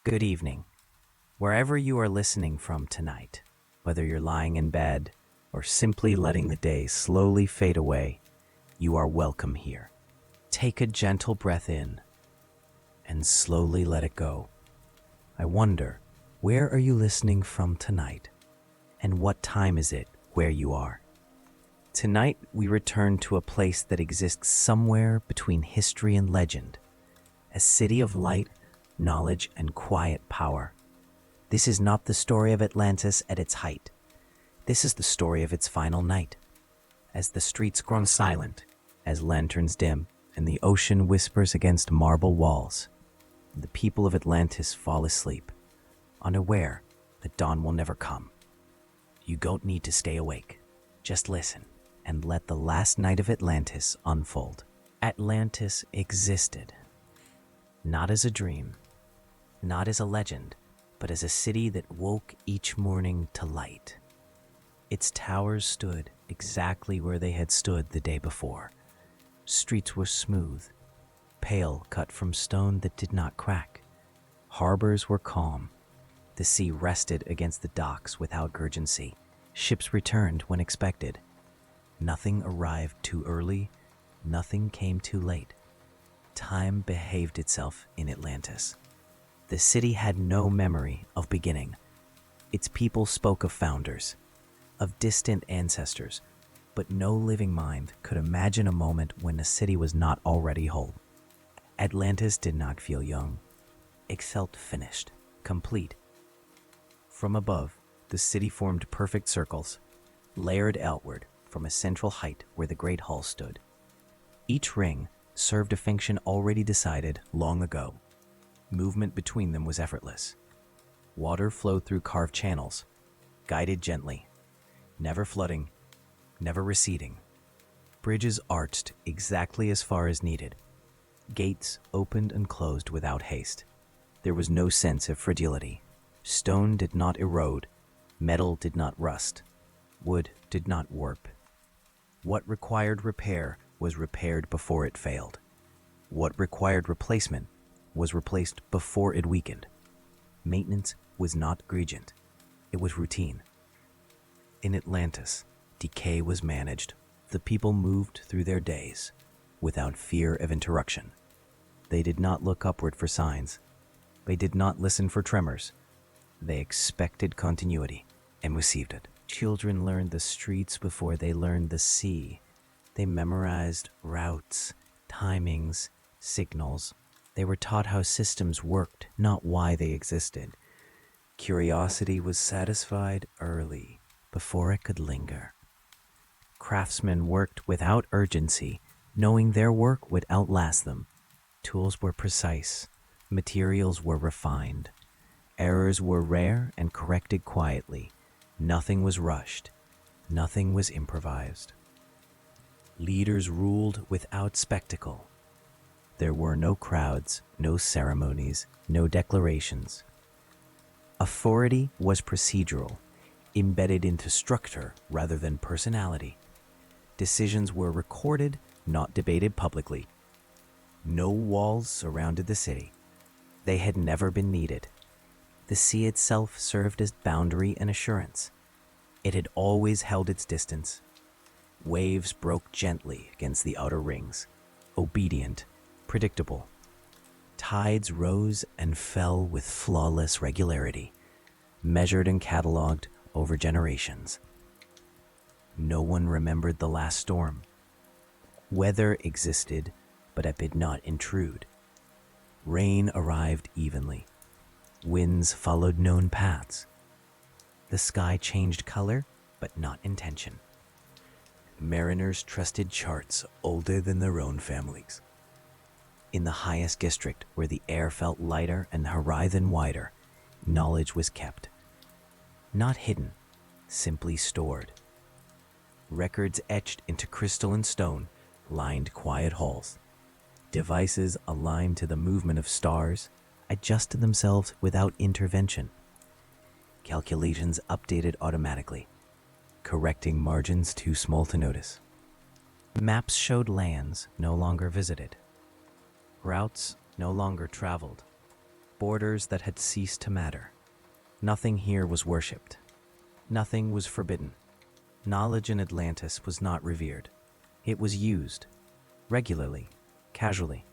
Good evening, wherever you are listening from tonight, whether you're lying in bed or simply letting the day slowly fade away, you are welcome here. Take a gentle breath in and slowly let it go. I wonder, where are you listening from tonight? And what time is it where you are? Tonight, we return to a place that exists somewhere between history and legend, a city of light, knowledge, and quiet power. This is not the story of Atlantis at its height. This is the story of its final night. As the streets grow silent, as lanterns dim, and the ocean whispers against marble walls, the people of Atlantis fall asleep, unaware that dawn will never come. You don't need to stay awake. Just listen and let the last night of Atlantis unfold. Atlantis existed, not as a dream, not as a legend, but as a city that woke each morning to light. Its towers stood exactly where they had stood the day before. Streets were smooth, pale, cut from stone that did not crack. Harbors were calm. The sea rested against the docks without urgency. Ships returned when expected. Nothing arrived too early, nothing came too late. Time behaved itself in Atlantis. The city had no memory of beginning. Its people spoke of founders, of distant ancestors, but no living mind could imagine a moment when the city was not already whole. Atlantis did not feel young. It felt finished, complete. From above, the city formed perfect circles, layered outward from a central height where the great hall stood. Each ring served a function already decided long ago. Movement between them was effortless. Water flowed through carved channels, guided gently, never flooding, never receding. Bridges arched exactly as far as needed. Gates opened and closed without haste. There was no sense of fragility. Stone did not erode, metal did not rust, wood did not warp. What required repair was repaired before it failed. What required replacement was replaced before it weakened. Maintenance was not gradient, it was routine. In Atlantis, decay was managed. The people moved through their days without fear of interruption. They did not look upward for signs. They did not listen for tremors. They expected continuity and received it. Children learned the streets before they learned the sea. They memorized routes, timings, signals. They were taught how systems worked, not why they existed. Curiosity was satisfied early, before it could linger. Craftsmen worked without urgency, knowing their work would outlast them. Tools were precise, materials were refined. Errors were rare and corrected quietly. Nothing was rushed, nothing was improvised. Leaders ruled without spectacle. There were no crowds, no ceremonies, no declarations. Authority was procedural, embedded into structure rather than personality. Decisions were recorded, not debated publicly. No walls surrounded the city. They had never been needed. The sea itself served as boundary and assurance. It had always held its distance. Waves broke gently against the outer rings, obedient, predictable. Tides rose and fell with flawless regularity, measured and cataloged over generations. No one remembered the last storm. Weather existed, but it did not intrude. Rain arrived evenly. Winds followed known paths. The sky changed color, but not intention. Mariners trusted charts older than their own families. In the highest district, where the air felt lighter and the horizon wider, knowledge was kept. Not hidden, simply stored. Records etched into crystal and stone lined quiet halls. Devices aligned to the movement of stars adjusted themselves without intervention. Calculations updated automatically, correcting margins too small to notice. Maps showed lands no longer visited, routes no longer traveled. borders that had ceased to matter. Nothing here was worshipped. Nothing was forbidden. Knowledge in Atlantis was not revered. It was used, regularly, casually,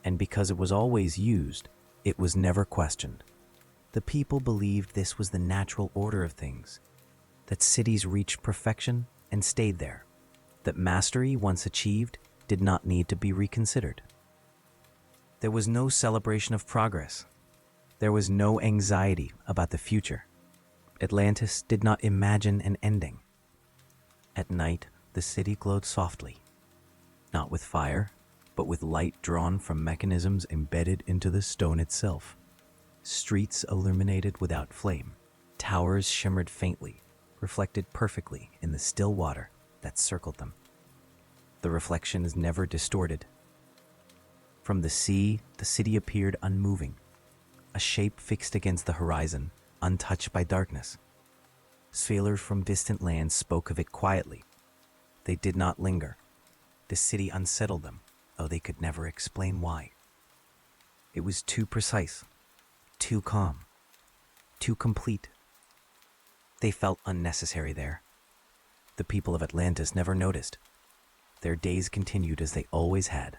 and because it was always used, it was never questioned. The people believed this was the natural order of things, that cities reached perfection and stayed there, that mastery, once achieved, did not need to be reconsidered. There was no celebration of progress. There was no anxiety about the future. Atlantis did not imagine an ending. At night, the city glowed softly, not with fire, but with light drawn from mechanisms embedded into the stone itself. Streets illuminated without flame. Towers shimmered faintly, reflected perfectly in the still water that circled them. The reflection is never distorted. From the sea, the city appeared unmoving, a shape fixed against the horizon, untouched by darkness. Sailors from distant lands spoke of it quietly. They did not linger. The city unsettled them, though they could never explain why. It was too precise, too calm, too complete. They felt unnecessary there. The people of Atlantis never noticed. Their days continued as they always had.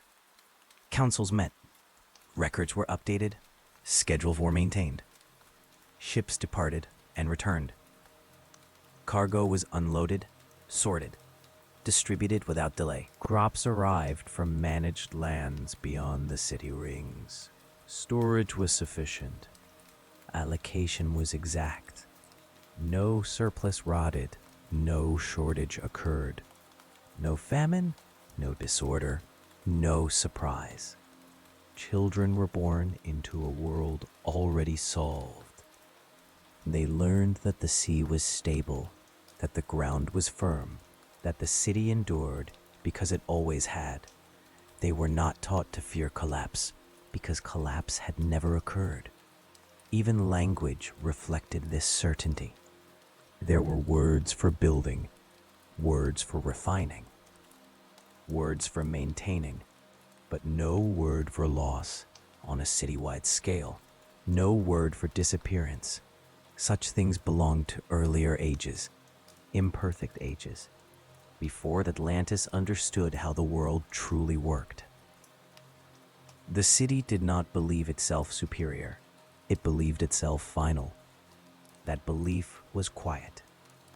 Councils met. Records were updated. Schedules were maintained. Ships departed and returned. Cargo was unloaded, sorted, distributed without delay. Crops arrived from managed lands beyond the city rings. Storage was sufficient. Allocation was exact. No surplus rotted. No shortage occurred. No famine, no disorder, no surprise. Children were born into a world already solved. They learned that the sea was stable, that the ground was firm, that the city endured because it always had. They were not taught to fear collapse because collapse had never occurred. Even language reflected this certainty. There were words for building, words for refining, words for maintaining, but no word for loss on a citywide scale, no word for disappearance. Such things belonged to earlier ages, imperfect ages, before Atlantis understood how the world truly worked. The city did not believe itself superior. It believed itself final. That belief was quiet.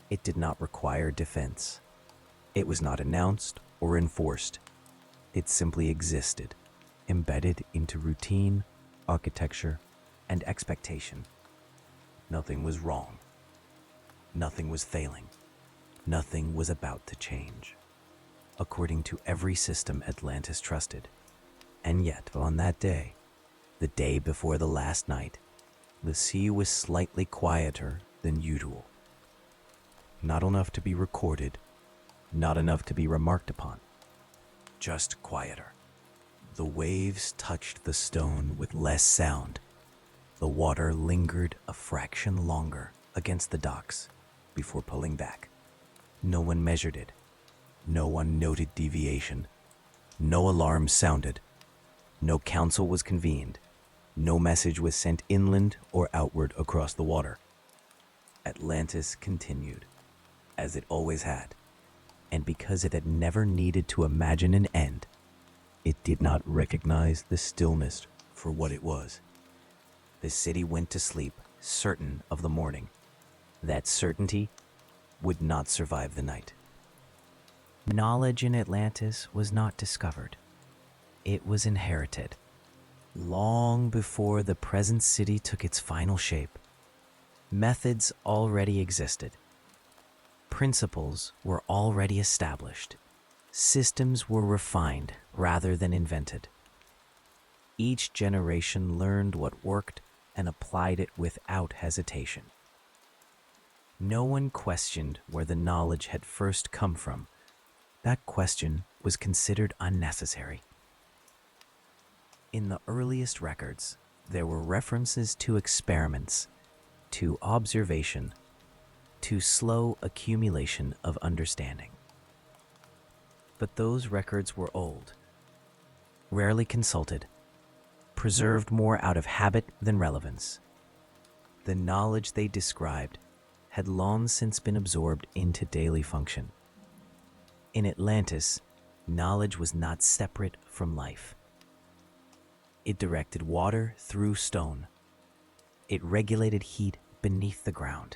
It did not require defense. It was not announced or enforced. It simply existed, embedded into routine, architecture, and expectation. Nothing was wrong. Nothing was failing. Nothing was about to change, according to every system Atlantis trusted. And yet, on that day, the day before the last night, the sea was slightly quieter than usual. Not enough to be recorded, not enough to be remarked upon, just quieter. The waves touched the stone with less sound. The water lingered a fraction longer against the docks before pulling back. No one measured it. No one noted deviation. No alarm sounded. No council was convened. No message was sent inland or outward across the water. Atlantis continued, as it always had, and because it had never needed to imagine an end, it did not recognize the stillness for what it was. The city went to sleep, certain of the morning. That certainty would not survive the night. Knowledge in Atlantis was not discovered. It was inherited. Long before the present city took its final shape, methods already existed. Principles were already established. Systems were refined rather than invented. Each generation learned what worked and applied it without hesitation. No one questioned where the knowledge had first come from. That question was considered unnecessary. In the earliest records, there were references to experiments, to observation, to slow accumulation of understanding. But those records were old, rarely consulted, preserved more out of habit than relevance. The knowledge they described had long since been absorbed into daily function. In Atlantis, knowledge was not separate from life. It directed water through stone. It regulated heat beneath the ground.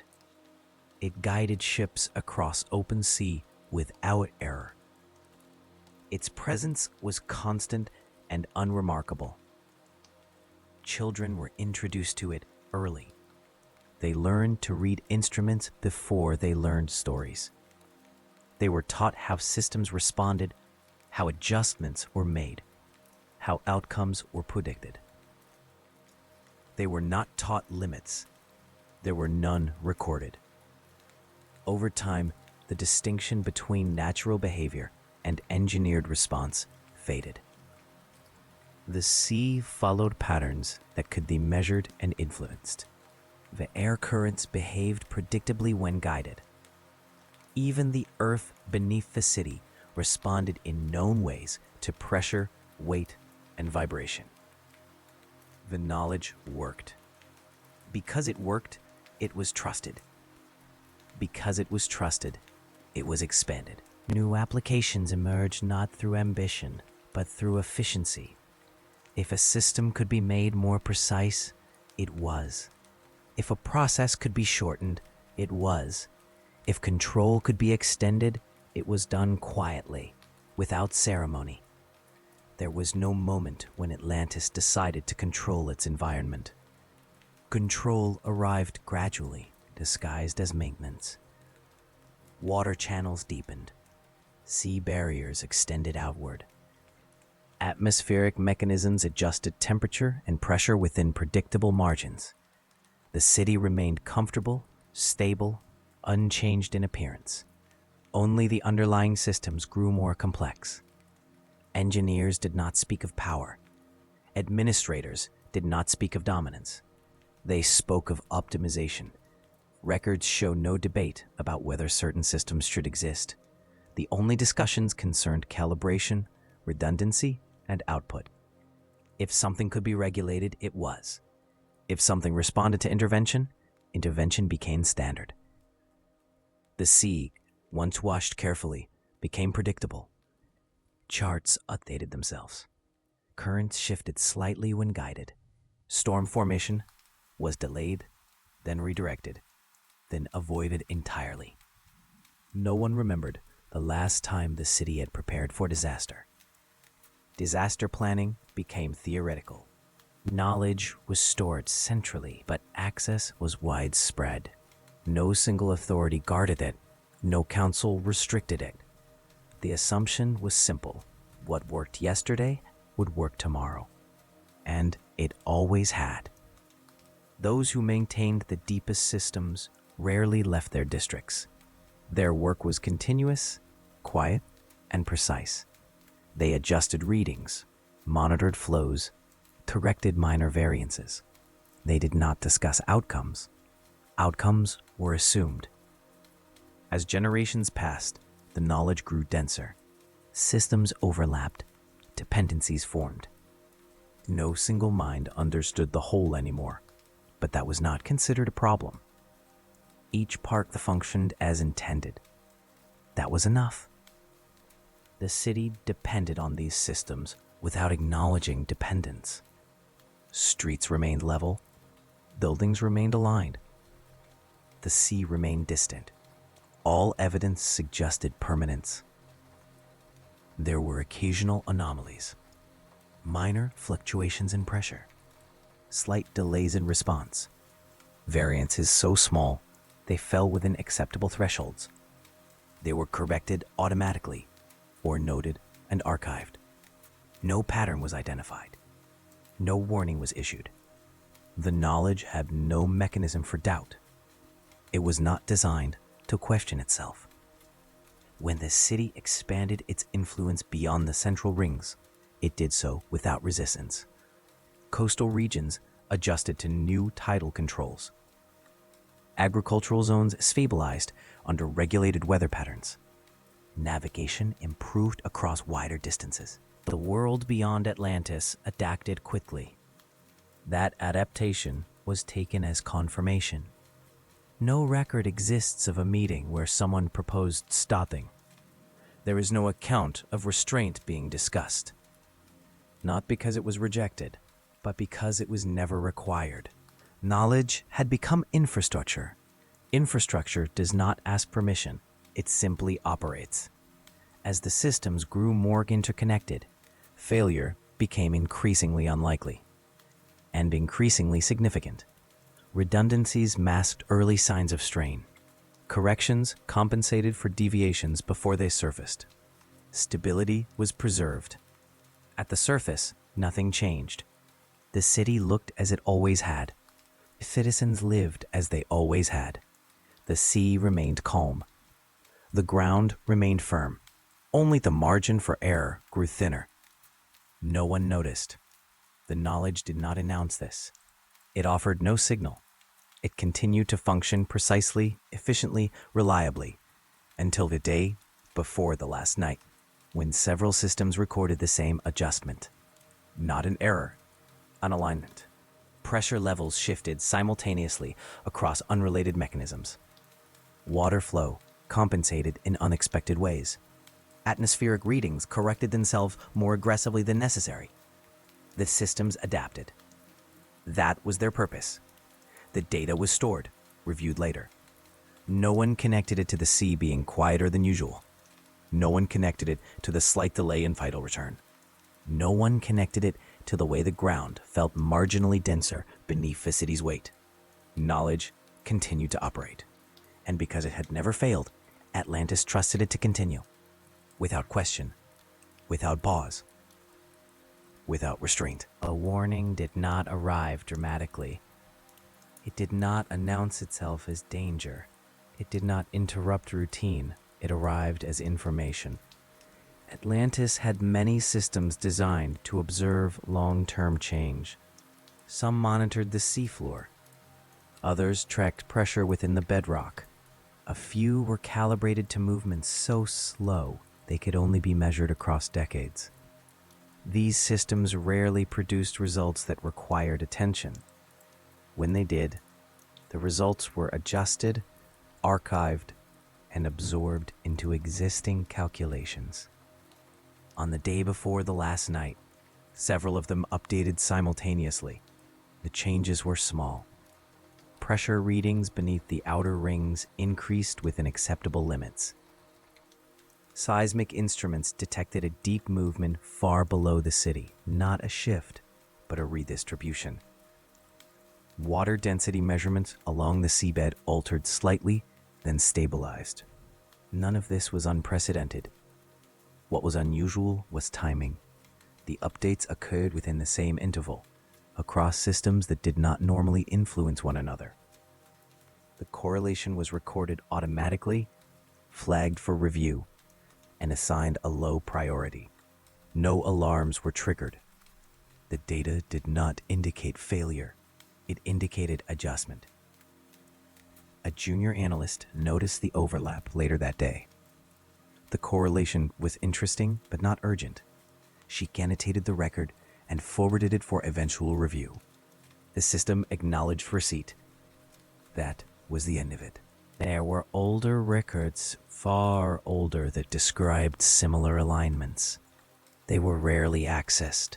It guided ships across open sea without error. Its presence was constant and unremarkable. Children were introduced to it early. They learned to read instruments before they learned stories. They were taught how systems responded, how adjustments were made, how outcomes were predicted. They were not taught limits. There were none recorded. Over time, the distinction between natural behavior and engineered response faded. The sea followed patterns that could be measured and influenced. The air currents behaved predictably when guided. Even the earth beneath the city responded in known ways to pressure, weight, and vibration. The knowledge worked. Because it worked, it was trusted. Because it was trusted, it was expanded. New applications emerged not through ambition, but through efficiency. If a system could be made more precise, it was. If a process could be shortened, it was. If control could be extended, it was done quietly, without ceremony. There was no moment when Atlantis decided to control its environment. Control arrived gradually, disguised as maintenance. Water channels deepened. Sea barriers extended outward. Atmospheric mechanisms adjusted temperature and pressure within predictable margins. The city remained comfortable, stable, unchanged in appearance. Only the underlying systems grew more complex. Engineers did not speak of power. Administrators did not speak of dominance. They spoke of optimization. Records show no debate about whether certain systems should exist. The only discussions concerned calibration, redundancy, and output. If something could be regulated, it was. If something responded to intervention, intervention became standard. The sea, once watched carefully, became predictable. Charts updated themselves. Currents shifted slightly when guided. Storm formation was delayed, then redirected, then avoided entirely. No one remembered the last time the city had prepared for disaster. Disaster planning became theoretical. Knowledge was stored centrally, but access was widespread. No single authority guarded it. No council restricted it. The assumption was simple. What worked yesterday would work tomorrow. And it always had. Those who maintained the deepest systems rarely left their districts. Their work was continuous, quiet, and precise. They adjusted readings, monitored flows, corrected minor variances. They did not discuss outcomes. Outcomes were assumed. As generations passed, the knowledge grew denser. Systems overlapped. Dependencies formed. No single mind understood the whole anymore, but that was not considered a problem. Each part functioned as intended. That was enough. The city depended on these systems without acknowledging dependence. Streets remained level. Buildings remained aligned. The sea remained distant. All evidence suggested permanence. There were occasional anomalies. Minor fluctuations in pressure. Slight delays in response. Variances so small, they fell within acceptable thresholds. They were corrected automatically, or noted and archived. No pattern was identified. No warning was issued. The knowledge had no mechanism for doubt. It was not designed to question itself. When the city expanded its influence beyond the central rings, it did so without resistance. Coastal regions adjusted to new tidal controls. Agricultural zones stabilized under regulated weather patterns. Navigation improved across wider distances. The world beyond Atlantis adapted quickly. That adaptation was taken as confirmation. No record exists of a meeting where someone proposed stopping. There is no account of restraint being discussed. Not because it was rejected, but because it was never required. Knowledge had become infrastructure. Infrastructure does not ask permission, it simply operates. As the systems grew more interconnected, failure became increasingly unlikely and increasingly significant. Redundancies masked early signs of strain. Corrections compensated for deviations before they surfaced. Stability was preserved. At the surface, nothing changed. The city looked as it always had. Citizens lived as they always had. The sea remained calm. The ground remained firm. Only the margin for error grew thinner. No one noticed. The knowledge did not announce this. It offered no signal. It continued to function precisely, efficiently, reliably, until the day before the last night, when several systems recorded the same adjustment. Not an error, an alignment. Pressure levels shifted simultaneously across unrelated mechanisms. Water flow compensated in unexpected ways. Atmospheric readings corrected themselves more aggressively than necessary. The systems adapted. That was their purpose. The data was stored, reviewed later. No one connected it to the sea being quieter than usual. No one connected it to the slight delay in vital return. No one connected it to the way the ground felt marginally denser beneath the city's weight. Knowledge continued to operate. And because it had never failed, Atlantis trusted it to continue. Without question, without pause, without restraint. A warning did not arrive dramatically. It did not announce itself as danger. It did not interrupt routine. It arrived as information. Atlantis had many systems designed to observe long-term change. Some monitored the seafloor. Others tracked pressure within the bedrock. A few were calibrated to movements so slow they could only be measured across decades. These systems rarely produced results that required attention. When they did, the results were adjusted, archived, and absorbed into existing calculations. On the day before the last night, several of them updated simultaneously. The changes were small. Pressure readings beneath the outer rings increased within acceptable limits. Seismic instruments detected a deep movement far below the city, not a shift, but a redistribution. Water density measurements along the seabed altered slightly, then stabilized. None of this was unprecedented. What was unusual was timing. The updates occurred within the same interval, across systems that did not normally influence one another. The correlation was recorded automatically, flagged for review, and assigned a low priority. No alarms were triggered. The data did not indicate failure. It indicated adjustment. A junior analyst noticed the overlap later that day. The correlation was interesting but not urgent. She annotated the record and forwarded it for eventual review. The system acknowledged receipt. That was the end of it. There were older records, far older, that described similar alignments. They were rarely accessed.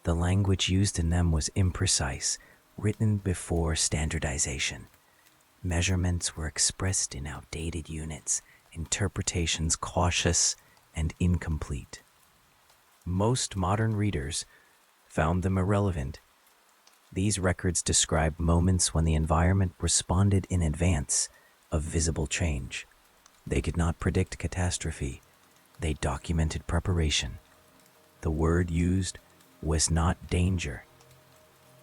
The language used in them was imprecise, written before standardization. Measurements were expressed in outdated units, interpretations cautious and incomplete. Most modern readers found them irrelevant. These records described moments when the environment responded in advance of visible change. They could not predict catastrophe. They documented preparation. The word used was not danger.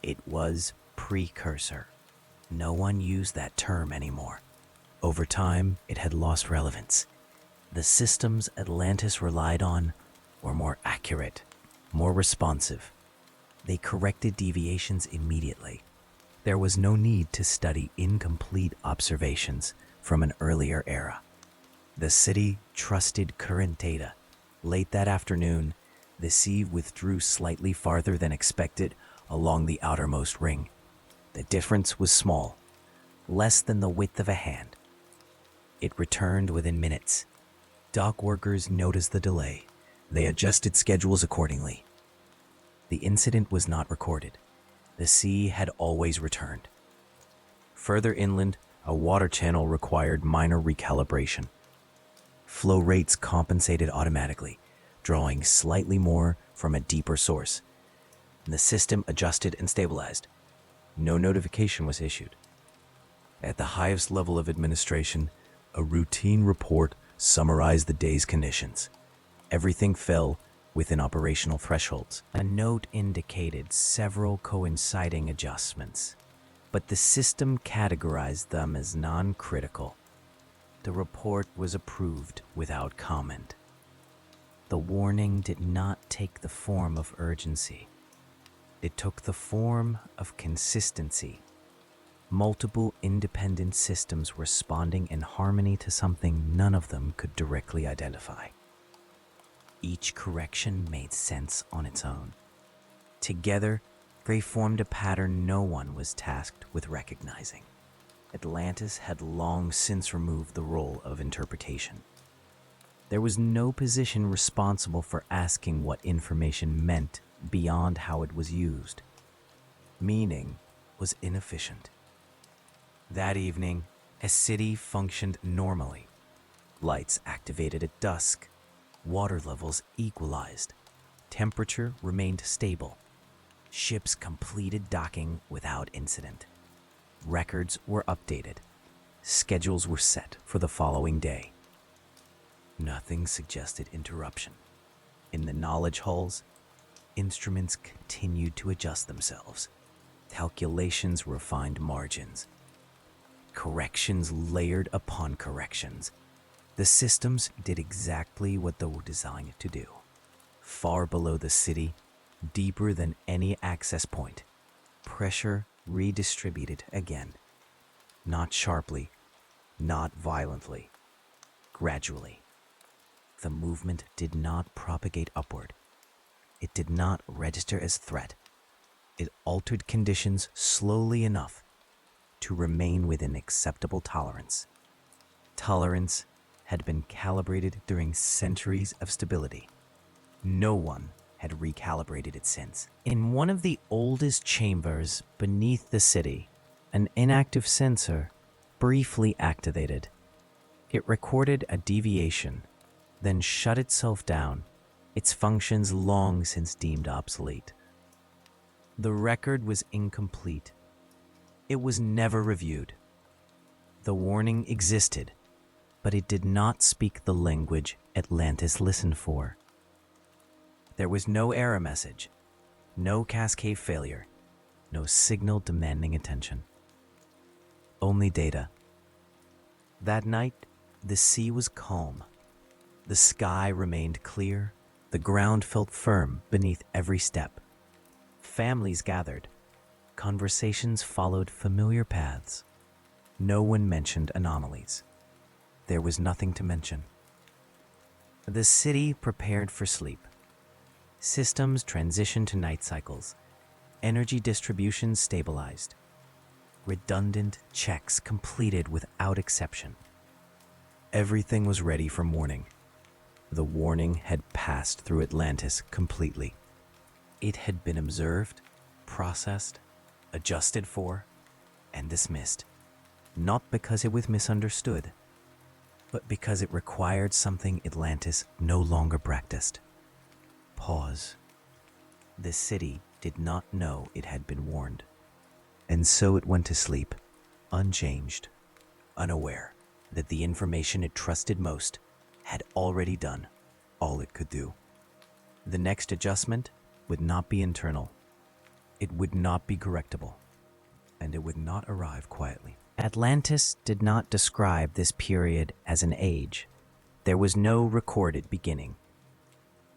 It was precursor. No one used that term anymore. Over time, it had lost relevance. The systems Atlantis relied on were more accurate, more responsive. They corrected deviations immediately. There was no need to study incomplete observations from an earlier era. The city trusted current data. Late that afternoon, the sea withdrew slightly farther than expected, along the outermost ring. The difference was small, less than the width of a hand. It returned within minutes. Dock workers noticed the delay. They adjusted schedules accordingly. The incident was not recorded. The sea had always returned. Further inland, a water channel required minor recalibration. Flow rates compensated automatically, drawing slightly more from a deeper source. The system adjusted and stabilized. No notification was issued. At the highest level of administration, a routine report summarized the day's conditions. Everything fell within operational thresholds. A note indicated several coinciding adjustments, but the system categorized them as non-critical. The report was approved without comment. The warning did not take the form of urgency. It took the form of consistency. Multiple independent systems responding in harmony to something none of them could directly identify. Each correction made sense on its own. Together, they formed a pattern no one was tasked with recognizing. Atlantis had long since removed the role of interpretation. There was no position responsible for asking what information meant beyond how it was used. Meaning was inefficient. That evening, a city functioned normally. Lights activated at dusk. Water levels equalized. Temperature remained stable. Ships completed docking without incident. Records were updated. Schedules were set for the following day. Nothing suggested interruption. In the knowledge halls, instruments continued to adjust themselves. Calculations refined margins. Corrections layered upon corrections. The systems did exactly what they were designed to do. Far below the city, deeper than any access point, pressure redistributed again. Not sharply, not violently, gradually. The movement did not propagate upward. It did not register as threat. It altered conditions slowly enough to remain within acceptable tolerance. Tolerance had been calibrated during centuries of stability. No one had recalibrated it since. In one of the oldest chambers beneath the city, an inactive sensor briefly activated. It recorded a deviation, then shut itself down, its functions long since deemed obsolete. The record was incomplete. It was never reviewed. The warning existed, but it did not speak the language Atlantis listened for. There was no error message, no cascade failure, no signal demanding attention. Only data. That night, the sea was calm. The sky remained clear. The ground felt firm beneath every step. Families gathered. Conversations followed familiar paths. No one mentioned anomalies. There was nothing to mention. The city prepared for sleep. Systems transitioned to night cycles. Energy distribution stabilized. Redundant checks completed without exception. Everything was ready for morning. The warning had passed through Atlantis completely. It had been observed, processed, adjusted for, and dismissed, not because it was misunderstood, but because it required something Atlantis no longer practiced. Pause. The city did not know it had been warned, and so it went to sleep, unchanged, unaware that the information it trusted most had already done all it could do. The next adjustment would not be internal. It would not be correctable, and it would not arrive quietly. Atlantis did not describe this period as an age. There was no recorded beginning.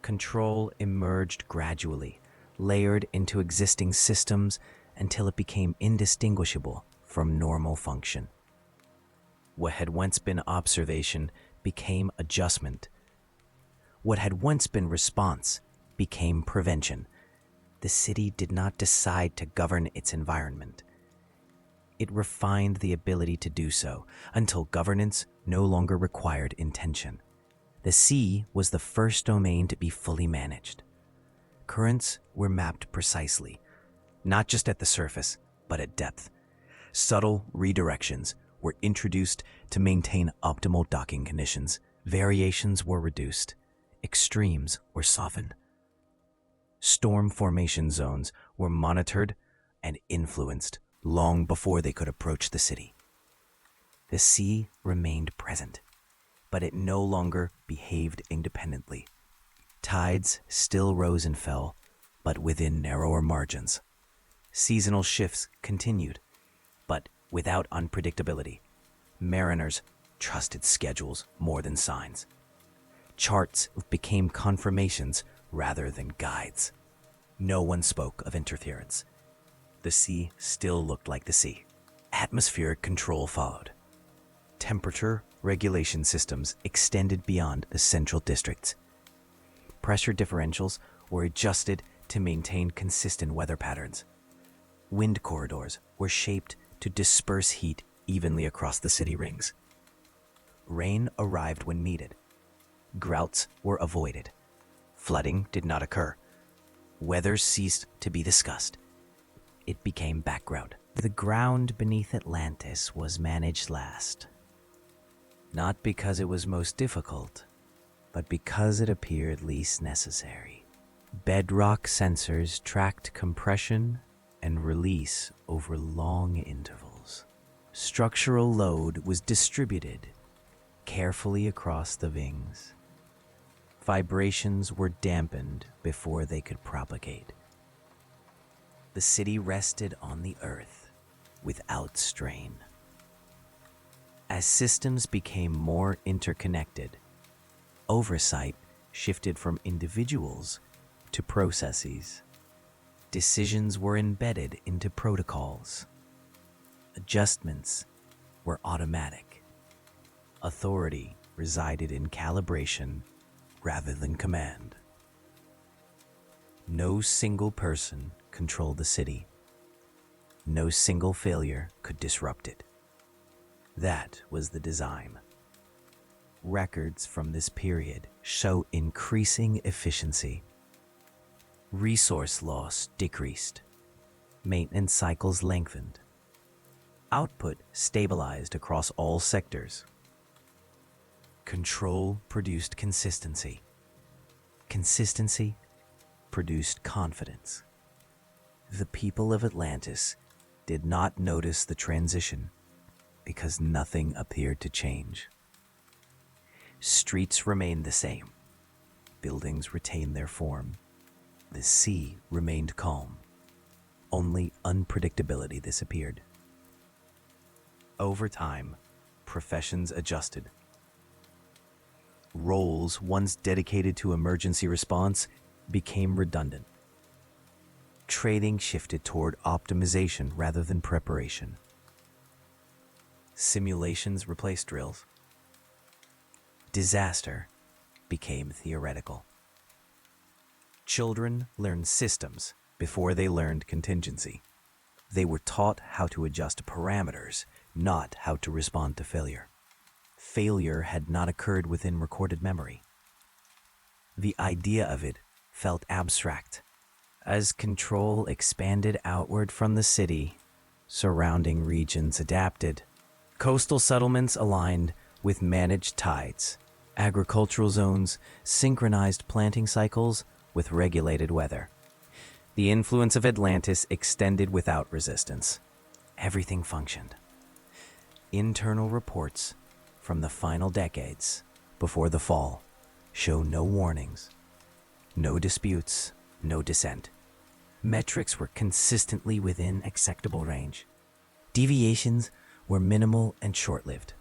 Control emerged gradually, layered into existing systems until it became indistinguishable from normal function. What had once been observation became adjustment. What had once been response became prevention. The city did not decide to govern its environment. It refined the ability to do so until governance no longer required intention. The sea was the first domain to be fully managed. Currents were mapped precisely, not just at the surface, but at depth. Subtle redirections were introduced to maintain optimal docking conditions. Variations were reduced. Extremes were softened. Storm formation zones were monitored and influenced long before they could approach the city. The sea remained present, but it no longer behaved independently. Tides still rose and fell, but within narrower margins. Seasonal shifts continued, but without unpredictability. Mariners trusted schedules more than signs. Charts became confirmations rather than guides. No one spoke of interference. The sea still looked like the sea. Atmospheric control followed. Temperature regulation systems extended beyond the central districts. Pressure differentials were adjusted to maintain consistent weather patterns. Wind corridors were shaped to disperse heat evenly across the city rings. Rain arrived when needed. Droughts were avoided. Flooding did not occur. Weather ceased to be discussed. It became background. The ground beneath Atlantis was managed last. Not because it was most difficult, but because it appeared least necessary. Bedrock sensors tracked compression and release over long intervals. Structural load was distributed carefully across the wings. Vibrations were dampened before they could propagate. The city rested on the earth without strain. As systems became more interconnected, oversight shifted from individuals to processes. Decisions were embedded into protocols. Adjustments were automatic. Authority resided in calibration rather than command. No single person controlled the city. No single failure could disrupt it. That was the design. Records from this period show increasing efficiency. Resource loss decreased. Maintenance cycles lengthened. Output stabilized across all sectors. Control produced consistency. Consistency produced confidence. The people of Atlantis did not notice the transition because nothing appeared to change. Streets remained the same. Buildings retained their form. The sea remained calm. Only unpredictability disappeared. Over time, professions adjusted. Roles once dedicated to emergency response became redundant. Trading shifted toward optimization rather than preparation. Simulations replaced drills. Disaster became theoretical. Children learned systems before they learned contingency. They were taught how to adjust parameters, not how to respond to failure. Failure had not occurred within recorded memory. The idea of it felt abstract. As control expanded outward from the city, surrounding regions adapted. Coastal settlements aligned with managed tides. Agricultural zones synchronized planting cycles with regulated weather. The influence of Atlantis extended without resistance. Everything functioned. Internal reports from the final decades before the fall show no warnings, no disputes, no dissent. Metrics were consistently within acceptable range. Deviations were minimal and short-lived.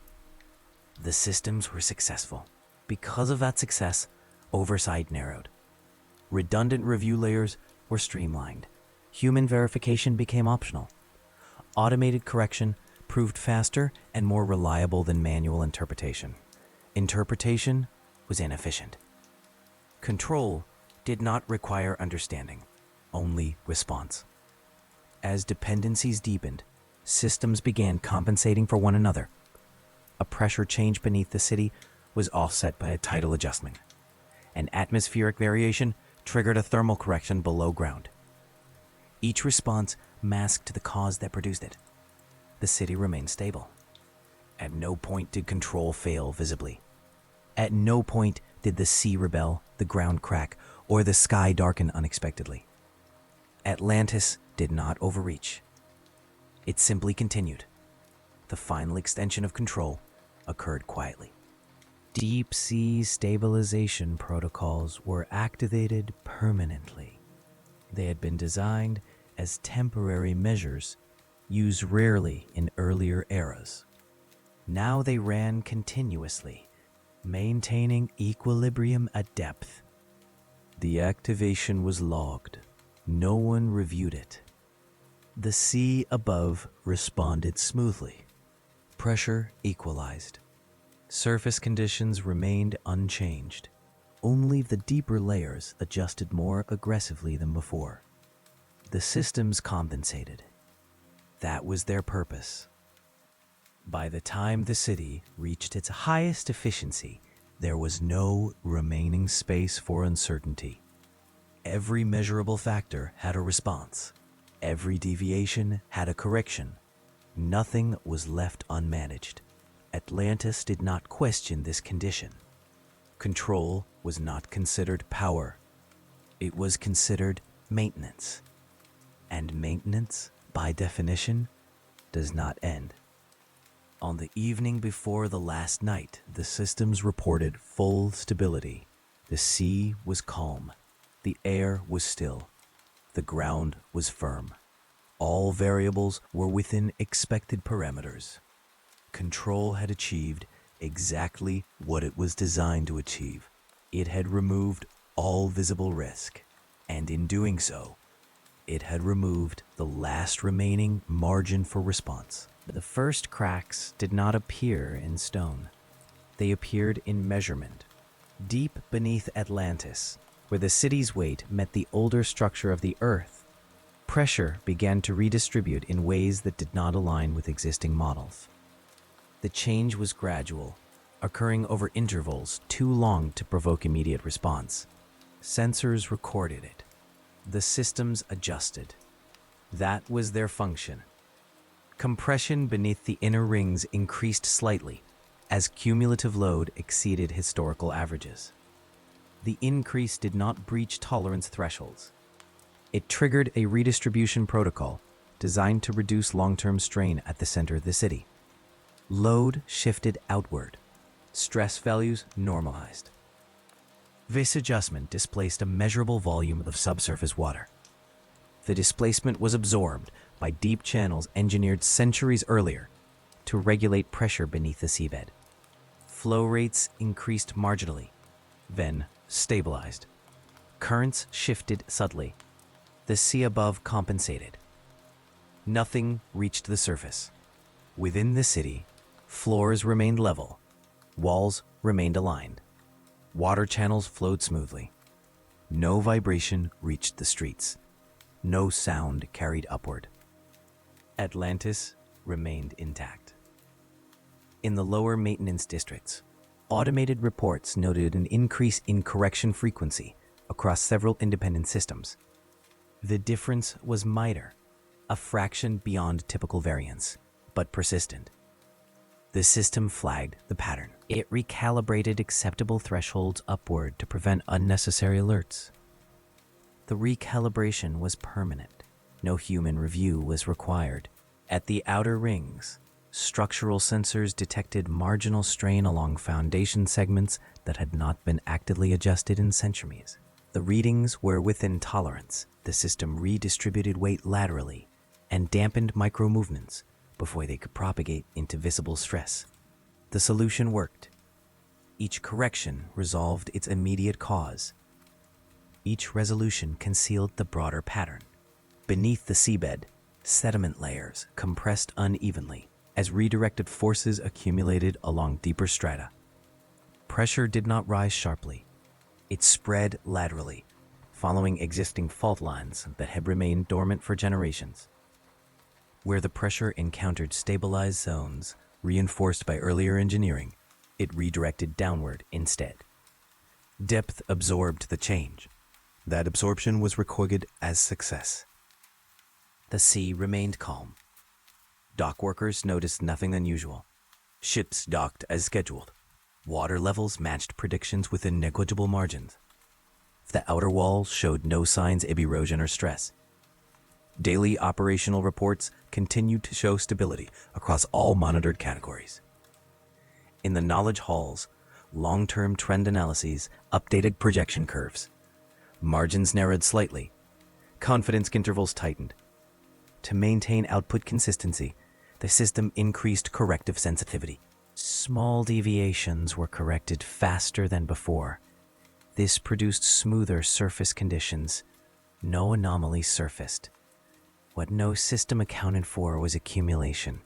The systems were successful. Because of that success, oversight narrowed. Redundant review layers were streamlined. Human verification became optional. Automated correction proved faster and more reliable than manual interpretation. Interpretation was inefficient. Control did not require understanding. only response. As dependencies deepened, systems began compensating for one another. A pressure change beneath the city was offset by a tidal adjustment. An atmospheric variation triggered a thermal correction below ground. Each response masked the cause that produced it. The city remained stable. At no point did control fail visibly. At no point did the sea rebel, the ground crack, or the sky darken unexpectedly. Atlantis did not overreach. It simply continued. The final extension of control occurred quietly. Deep sea stabilization protocols were activated permanently. They had been designed as temporary measures used rarely in earlier eras. Now they ran continuously, maintaining equilibrium at depth. The activation was logged. No one reviewed it. The sea above responded smoothly. Pressure equalized. Surface conditions remained unchanged. Only the deeper layers adjusted more aggressively than before. The systems compensated. That was their purpose. By the time the city reached its highest efficiency, there was no remaining space for uncertainty. Every measurable factor had a response. Every deviation had a correction. Nothing was left unmanaged. Atlantis did not question this condition. Control was not considered power. It was considered maintenance. And maintenance, by definition, does not end. On the evening before the last night, the systems reported full stability. The sea was calm. The air was still. The ground was firm. All variables were within expected parameters. Control had achieved exactly what it was designed to achieve. It had removed all visible risk, and in doing so, it had removed the last remaining margin for response. The first cracks did not appear in stone. They appeared in measurement. Deep beneath Atlantis, where the city's weight met the older structure of the Earth, pressure began to redistribute in ways that did not align with existing models. The change was gradual, occurring over intervals too long to provoke immediate response. Sensors recorded it. The systems adjusted. That was their function. Compression beneath the inner rings increased slightly as cumulative load exceeded historical averages. The increase did not breach tolerance thresholds. It triggered a redistribution protocol designed to reduce long-term strain at the center of the city. Load shifted outward. Stress values normalized. This adjustment displaced a measurable volume of subsurface water. The displacement was absorbed by deep channels engineered centuries earlier to regulate pressure beneath the seabed. Flow rates increased marginally, then stabilized. Currents shifted subtly. The sea above compensated. Nothing reached the surface. Within the city, floors remained level. Walls remained aligned. Water channels flowed smoothly. No vibration reached the streets. No sound carried upward. Atlantis remained intact. In the lower maintenance districts, automated reports noted an increase in correction frequency across several independent systems. The difference was minor, a fraction beyond typical variance, but persistent. The system flagged the pattern. It recalibrated acceptable thresholds upward to prevent unnecessary alerts. The recalibration was permanent. No human review was required. At the outer rings, structural sensors detected marginal strain along foundation segments that had not been actively adjusted in centuries. The readings were within tolerance. The system redistributed weight laterally and dampened micro-movements before they could propagate into visible stress. The solution worked. Each correction resolved its immediate cause. Each resolution concealed the broader pattern. Beneath the seabed, sediment layers compressed unevenly as redirected forces accumulated along deeper strata. Pressure did not rise sharply. It spread laterally, following existing fault lines that had remained dormant for generations. Where the pressure encountered stabilized zones, reinforced by earlier engineering, it redirected downward instead. Depth absorbed the change. That absorption was recorded as success. The sea remained calm. Dock workers noticed nothing unusual. Ships docked as scheduled. Water levels matched predictions within negligible margins. The outer wall showed no signs of erosion or stress. Daily operational reports continued to show stability across all monitored categories. In the knowledge halls, long-term trend analyses updated projection curves. Margins narrowed slightly. Confidence intervals tightened. To maintain output consistency, the system increased corrective sensitivity. Small deviations were corrected faster than before. This produced smoother surface conditions. No anomalies surfaced. What no system accounted for was accumulation.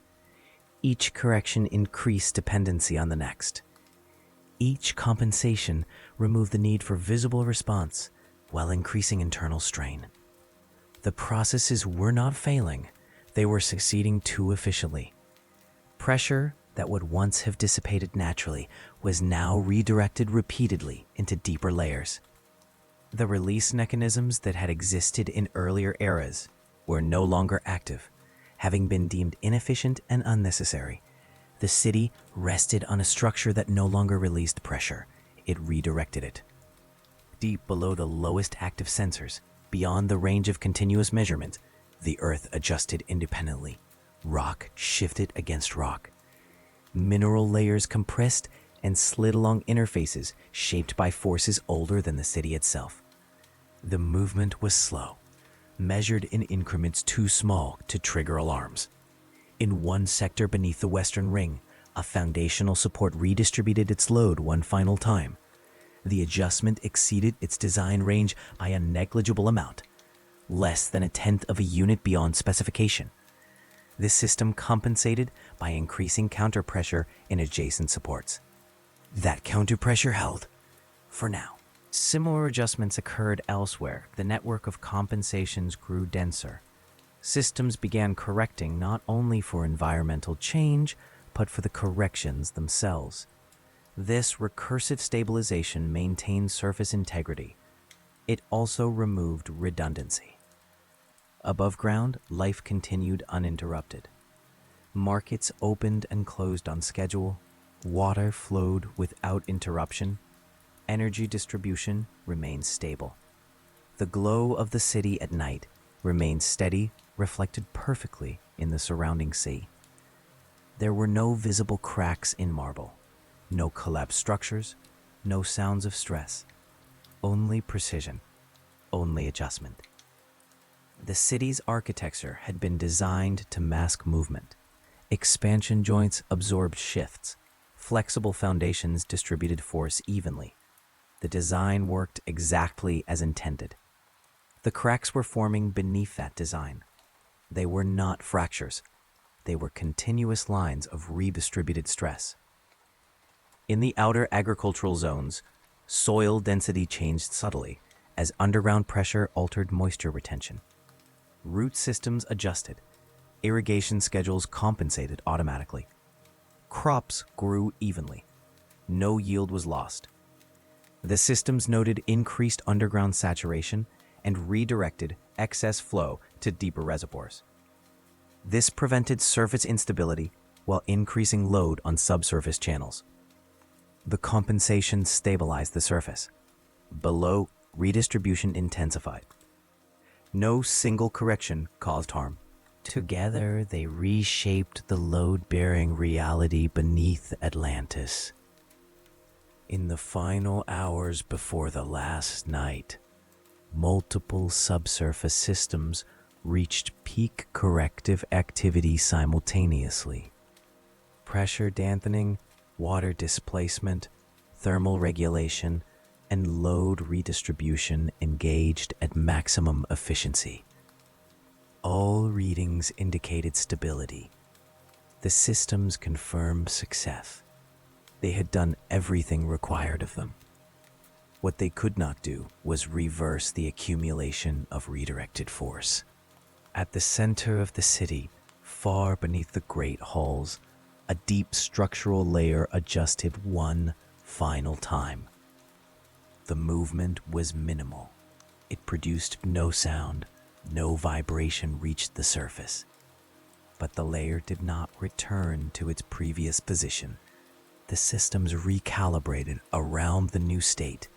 Each correction increased dependency on the next. Each compensation removed the need for visible response while increasing internal strain. The processes were not failing. They were succeeding too efficiently. Pressure that would once have dissipated naturally was now redirected repeatedly into deeper layers. The release mechanisms that had existed in earlier eras were no longer active, having been deemed inefficient and unnecessary. The city rested on a structure that no longer released pressure. It redirected it. Deep below the lowest active sensors, beyond the range of continuous measurement, the Earth adjusted independently. Rock shifted against rock. Mineral layers compressed and slid along interfaces shaped by forces older than the city itself. The movement was slow, measured in increments too small to trigger alarms. In one sector beneath the western ring, a foundational support redistributed its load one final time. The adjustment exceeded its design range by a negligible amount, less than a tenth of a unit beyond specification. This system compensated by increasing counterpressure in adjacent supports. That counterpressure held, for now. Similar adjustments occurred elsewhere. The network of compensations grew denser. Systems began correcting not only for environmental change, but for the corrections themselves. This recursive stabilization maintained surface integrity. It also removed redundancy. Above ground, life continued uninterrupted. Markets opened and closed on schedule. Water flowed without interruption. Energy distribution remained stable. The glow of the city at night remained steady, reflected perfectly in the surrounding sea. There were no visible cracks in marble, no collapsed structures, no sounds of stress, only precision, only adjustment. The city's architecture had been designed to mask movement. Expansion joints absorbed shifts. Flexible foundations distributed force evenly. The design worked exactly as intended. The cracks were forming beneath that design. They were not fractures. They were continuous lines of redistributed stress. In the outer agricultural zones, soil density changed subtly as underground pressure altered moisture retention. Root systems adjusted. Irrigation schedules compensated automatically. Crops grew evenly. No yield was lost. The systems noted increased underground saturation and redirected excess flow to deeper reservoirs. This prevented surface instability while increasing load on subsurface channels. The compensation stabilized the surface. Below, redistribution intensified. No single correction caused harm. Together, they reshaped the load-bearing reality beneath Atlantis. In the final hours before the last night, multiple subsurface systems reached peak corrective activity simultaneously. Pressure dampening, water displacement, thermal regulation, and load redistribution engaged at maximum efficiency. All readings indicated stability. The systems confirmed success. They had done everything required of them. What they could not do was reverse the accumulation of redirected force. At the center of the city, far beneath the great halls, a deep structural layer adjusted one final time. The movement was minimal. It produced no sound, no vibration reached the surface. But the layer did not return to its previous position. The systems recalibrated around the new state.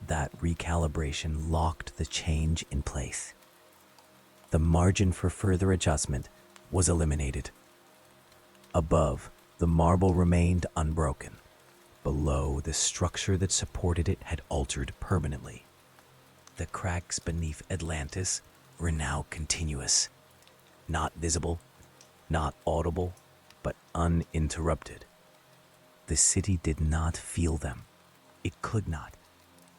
That recalibration locked the change in place. The margin for further adjustment was eliminated. Above, the marble remained unbroken. Below, the structure that supported it had altered permanently. The cracks beneath Atlantis were now continuous, not visible, not audible, but uninterrupted. The city did not feel them. It could not.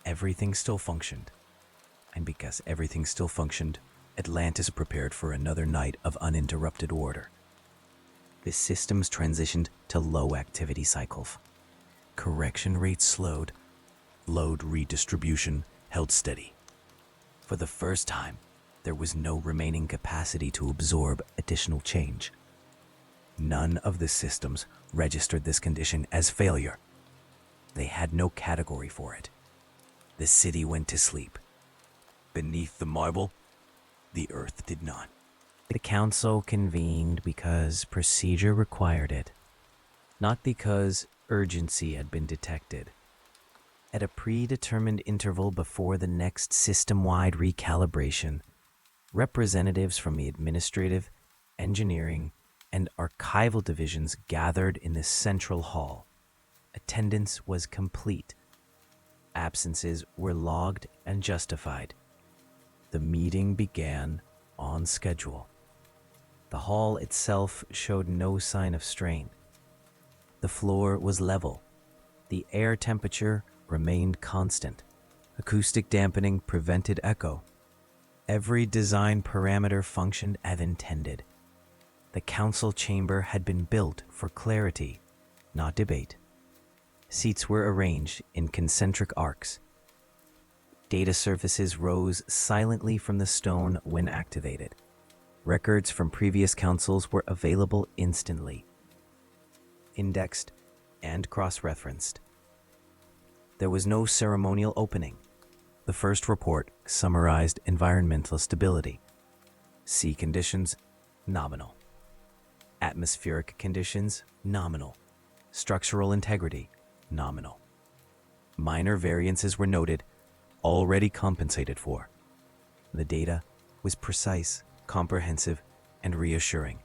Everything still functioned. And because everything still functioned, Atlantis prepared for another night of uninterrupted order. The systems transitioned to low activity cycles. Correction rates slowed. Load redistribution held steady. For the first time, there was no remaining capacity to absorb additional change. None of the systems registered this condition as failure. They had no category for it. The city went to sleep. Beneath the marble, the earth did not. The council convened because procedure required it, not because urgency had been detected. At a predetermined interval before the next system-wide recalibration, representatives from the administrative, engineering, and archival divisions gathered in the central hall. Attendance was complete. Absences were logged and justified. The meeting began on schedule. The hall itself showed no sign of strain. The floor was level. The air temperature remained constant. Acoustic dampening prevented echo. Every design parameter functioned as intended. The council chamber had been built for clarity, not debate. Seats were arranged in concentric arcs. Data surfaces rose silently from the stone when activated. Records from previous councils were available instantly, indexed and cross-referenced. There was no ceremonial opening. The first report summarized environmental stability. Sea conditions, nominal. Atmospheric conditions, nominal. Structural integrity, nominal. Minor variances were noted, already compensated for. The data was precise, comprehensive, and reassuring.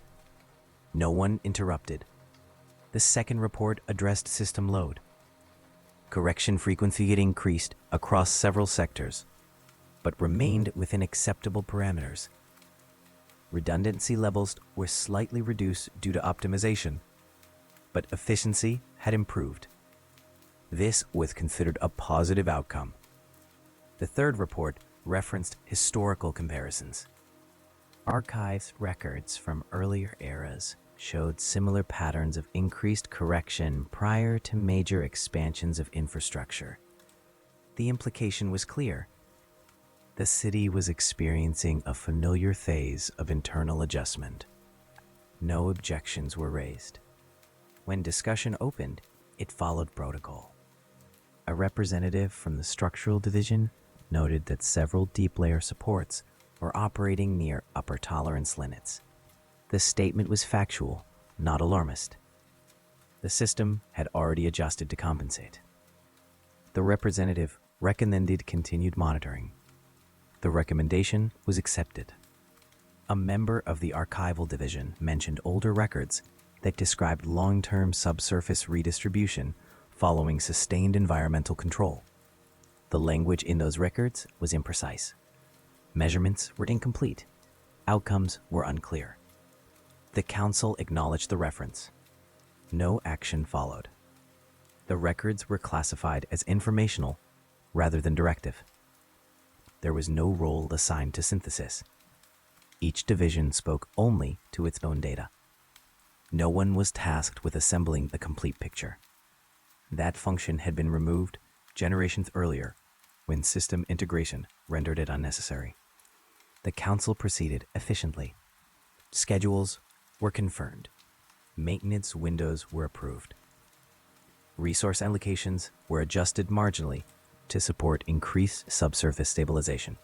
No one interrupted. The second report addressed system load. Correction frequency had increased across several sectors, but remained within acceptable parameters. Redundancy levels were slightly reduced due to optimization, but efficiency had improved. This was considered a positive outcome. The third report referenced historical comparisons. Archives records from earlier eras showed similar patterns of increased correction prior to major expansions of infrastructure. The implication was clear. The city was experiencing a familiar phase of internal adjustment. No objections were raised. When discussion opened, it followed protocol. A representative from the structural division noted that several deep layer supports were operating near upper tolerance limits. The statement was factual, not alarmist. The system had already adjusted to compensate. The representative recommended continued monitoring. The recommendation was accepted. A member of the archival division mentioned older records that described long-term subsurface redistribution following sustained environmental control. The language in those records was imprecise. Measurements were incomplete. Outcomes were unclear. The council acknowledged the reference. No action followed. The records were classified as informational rather than directive. There was no role assigned to synthesis. Each division spoke only to its own data. No one was tasked with assembling the complete picture. That function had been removed generations earlier, when system integration rendered it unnecessary. The council proceeded efficiently. Schedules were confirmed. Maintenance windows were approved. Resource allocations were adjusted marginally to support increased subsurface stabilization.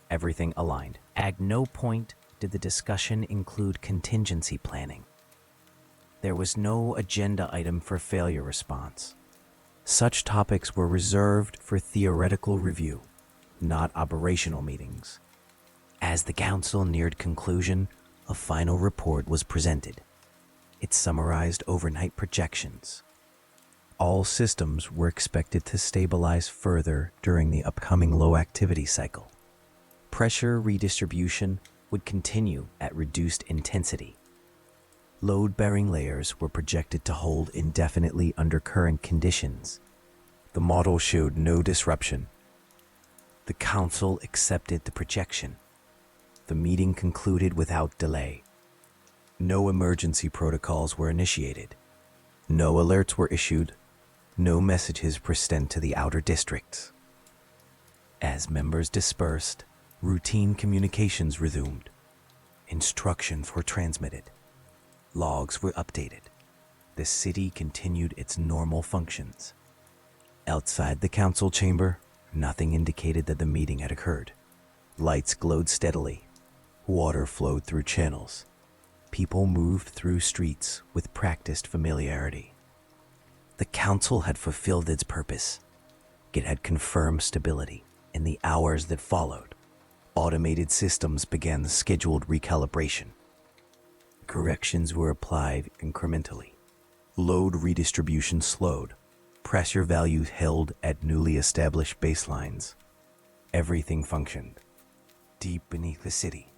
Everything aligned. At no point did the discussion include contingency planning. There was no agenda item for failure response. Such topics were reserved for theoretical review, not operational meetings. As the council neared conclusion, a final report was presented. It summarized overnight projections. All systems were expected to stabilize further during the upcoming low-activity cycle. Pressure redistribution would continue at reduced intensity. Load-bearing layers were projected to hold indefinitely under current conditions. The model showed no disruption. The council accepted the projection. The meeting concluded without delay. No emergency protocols were initiated. No alerts were issued. No messages were sent to the outer districts. As members dispersed, routine communications resumed. Instructions were transmitted. Logs were updated. The city continued its normal functions. Outside the council chamber, nothing indicated that the meeting had occurred. Lights glowed steadily. Water flowed through channels. People moved through streets with practiced familiarity. The council had fulfilled its purpose. It had confirmed stability. In the hours that followed, automated systems began the scheduled recalibration. Corrections were applied incrementally. Load redistribution slowed. Pressure values held at newly established baselines. Everything functioned. Deep beneath the city,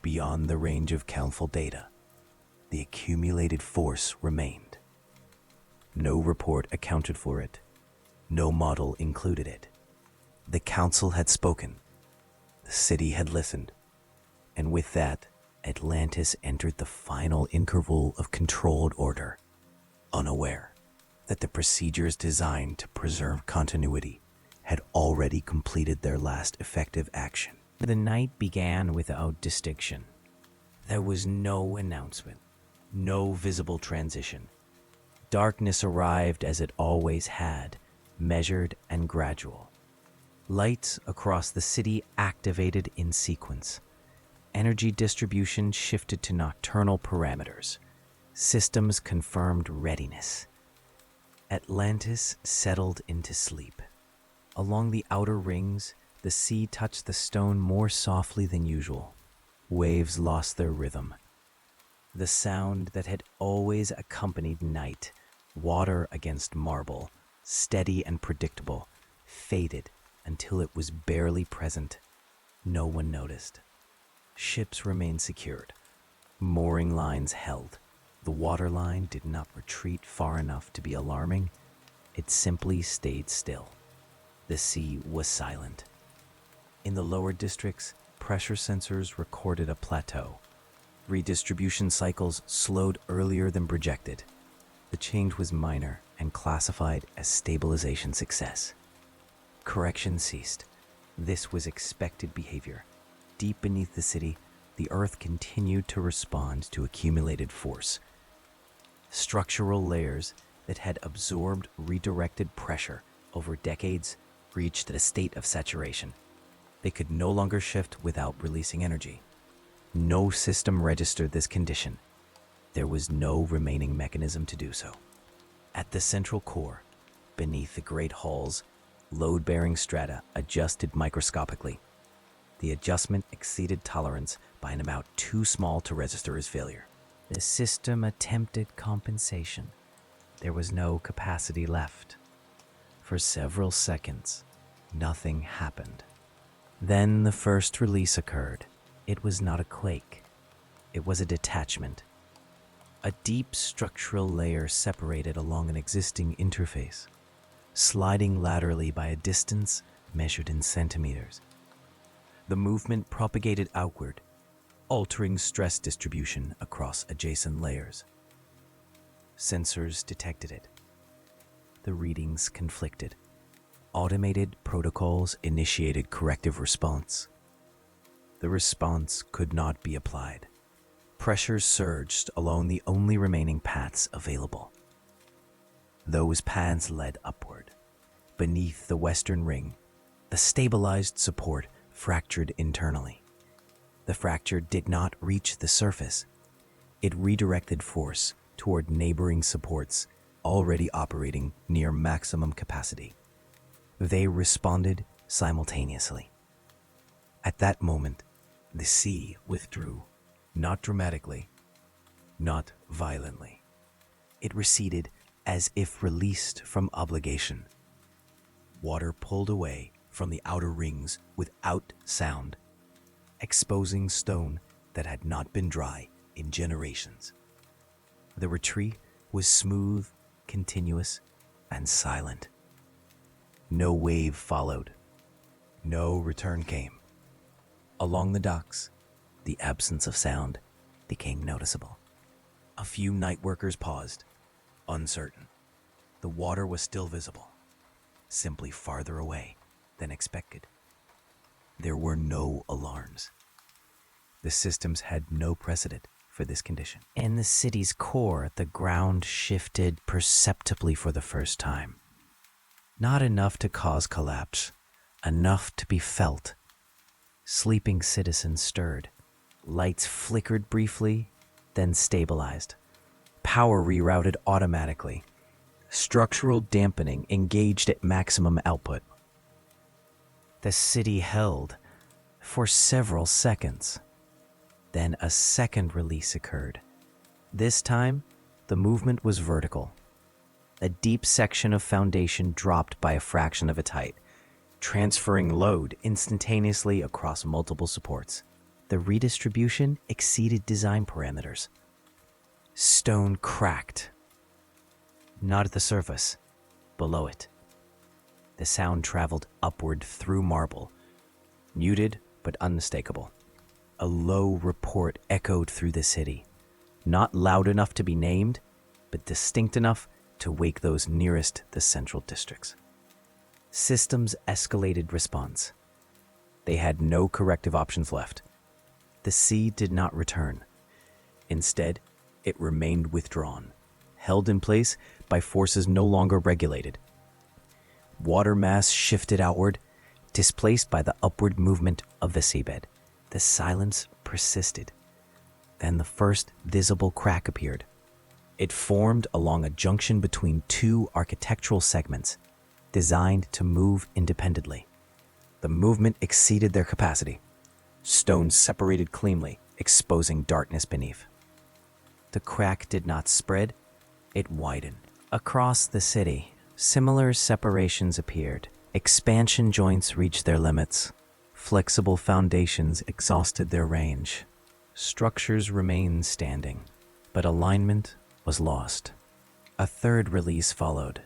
beyond the range of council data, the accumulated force remained. No report accounted for it. No model included it. The council had spoken. The city had listened. And with that, Atlantis entered the final interval of controlled order, unaware that the procedures designed to preserve continuity had already completed their last effective action. The night began without distinction. There was no announcement, no visible transition. Darkness arrived as it always had, measured and gradual. Lights across the city activated in sequence. Energy distribution shifted to nocturnal parameters. Systems confirmed readiness. Atlantis settled into sleep. Along the outer rings, the sea touched the stone more softly than usual. Waves lost their rhythm. The sound that had always accompanied night, water against marble, steady and predictable, faded until it was barely present. No one noticed. Ships remained secured. Mooring lines held. The water line did not retreat far enough to be alarming. It simply stayed still. The sea was silent. In the lower districts, pressure sensors recorded a plateau. Redistribution cycles slowed earlier than projected. The change was minor and classified as stabilization success. Correction ceased. This was expected behavior. Deep beneath the city, the Earth continued to respond to accumulated force. Structural layers that had absorbed redirected pressure over decades reached a state of saturation. They could no longer shift without releasing energy. No system registered this condition. There was no remaining mechanism to do so. At the central core, beneath the great halls, load-bearing strata adjusted microscopically. The adjustment exceeded tolerance by an amount too small to register as failure. The system attempted compensation. There was no capacity left. For several seconds, nothing happened. Then the first release occurred. It was not a quake. It was a detachment. A deep structural layer separated along an existing interface, sliding laterally by a distance measured in centimeters. The movement propagated outward, altering stress distribution across adjacent layers. Sensors detected it. The readings conflicted. Automated protocols initiated corrective response. The response could not be applied. Pressures surged along the only remaining paths available. Those paths led upward. Beneath the western ring, the stabilized support fractured internally. The fracture did not reach the surface. It redirected force toward neighboring supports already operating near maximum capacity. They responded simultaneously. At that moment, the sea withdrew, not dramatically, not violently. It receded as if released from obligation. Water pulled away from the outer rings without sound, exposing stone that had not been dry in generations. The retreat was smooth, continuous, and silent. No wave followed. No return came. Along the docks, the absence of sound became noticeable. A few night workers paused, uncertain. The water was still visible, simply farther away than expected. There were no alarms. The systems had no precedent for this condition. In the city's core, the ground shifted perceptibly for the first time. Not enough to cause collapse, enough to be felt. Sleeping citizens stirred. Lights flickered briefly, then stabilized. Power rerouted automatically. Structural dampening engaged at maximum output. The city held for several seconds. Then a second release occurred. This time, the movement was vertical. A deep section of foundation dropped by a fraction of its height, transferring load instantaneously across multiple supports. The redistribution exceeded design parameters. Stone cracked. Not at the surface, below it. The sound traveled upward through marble, muted but unmistakable. A low report echoed through the city, not loud enough to be named, but distinct enough to wake those nearest the central districts. Systems escalated response. They had no corrective options left. The sea did not return. Instead, it remained withdrawn, held in place by forces no longer regulated. Water mass shifted outward, displaced by the upward movement of the seabed. The silence persisted. Then the first visible crack appeared. It formed along a junction between two architectural segments, designed to move independently. The movement exceeded their capacity. Stones separated cleanly, exposing darkness beneath. The crack did not spread, it widened. Across the city, similar separations appeared. Expansion joints reached their limits. Flexible foundations exhausted their range. Structures remained standing, but alignment was lost. A third release followed.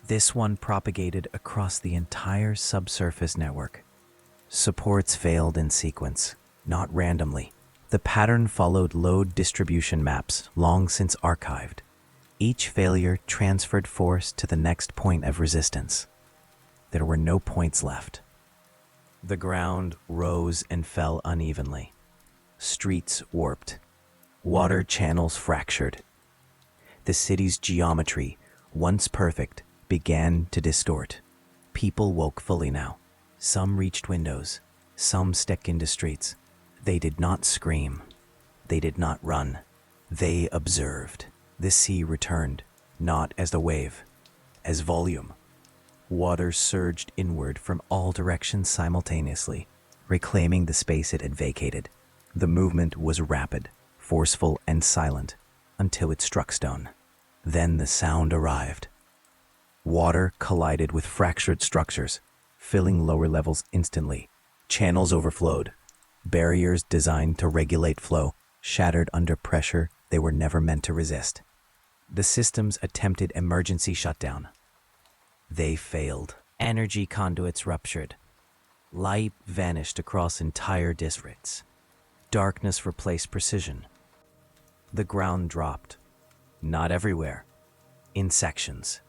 This one propagated across the entire subsurface network. Supports failed in sequence, not randomly. The pattern followed load distribution maps long since archived. Each failure transferred force to the next point of resistance. There were no points left. The ground rose and fell unevenly. Streets warped. Water channels fractured. The city's geometry, once perfect, began to distort. People woke fully now. Some reached windows. Some stepped into streets. They did not scream. They did not run. They observed. The sea returned, not as the wave, as volume. Water surged inward from all directions simultaneously, reclaiming the space it had vacated. The movement was rapid, forceful, and silent until it struck stone. Then the sound arrived. Water collided with fractured structures, filling lower levels instantly. Channels overflowed. Barriers designed to regulate flow shattered under pressure they were never meant to resist. The systems attempted emergency shutdown. They failed. Energy conduits ruptured. Light vanished across entire districts. Darkness replaced precision. The ground dropped. Not everywhere. In sections.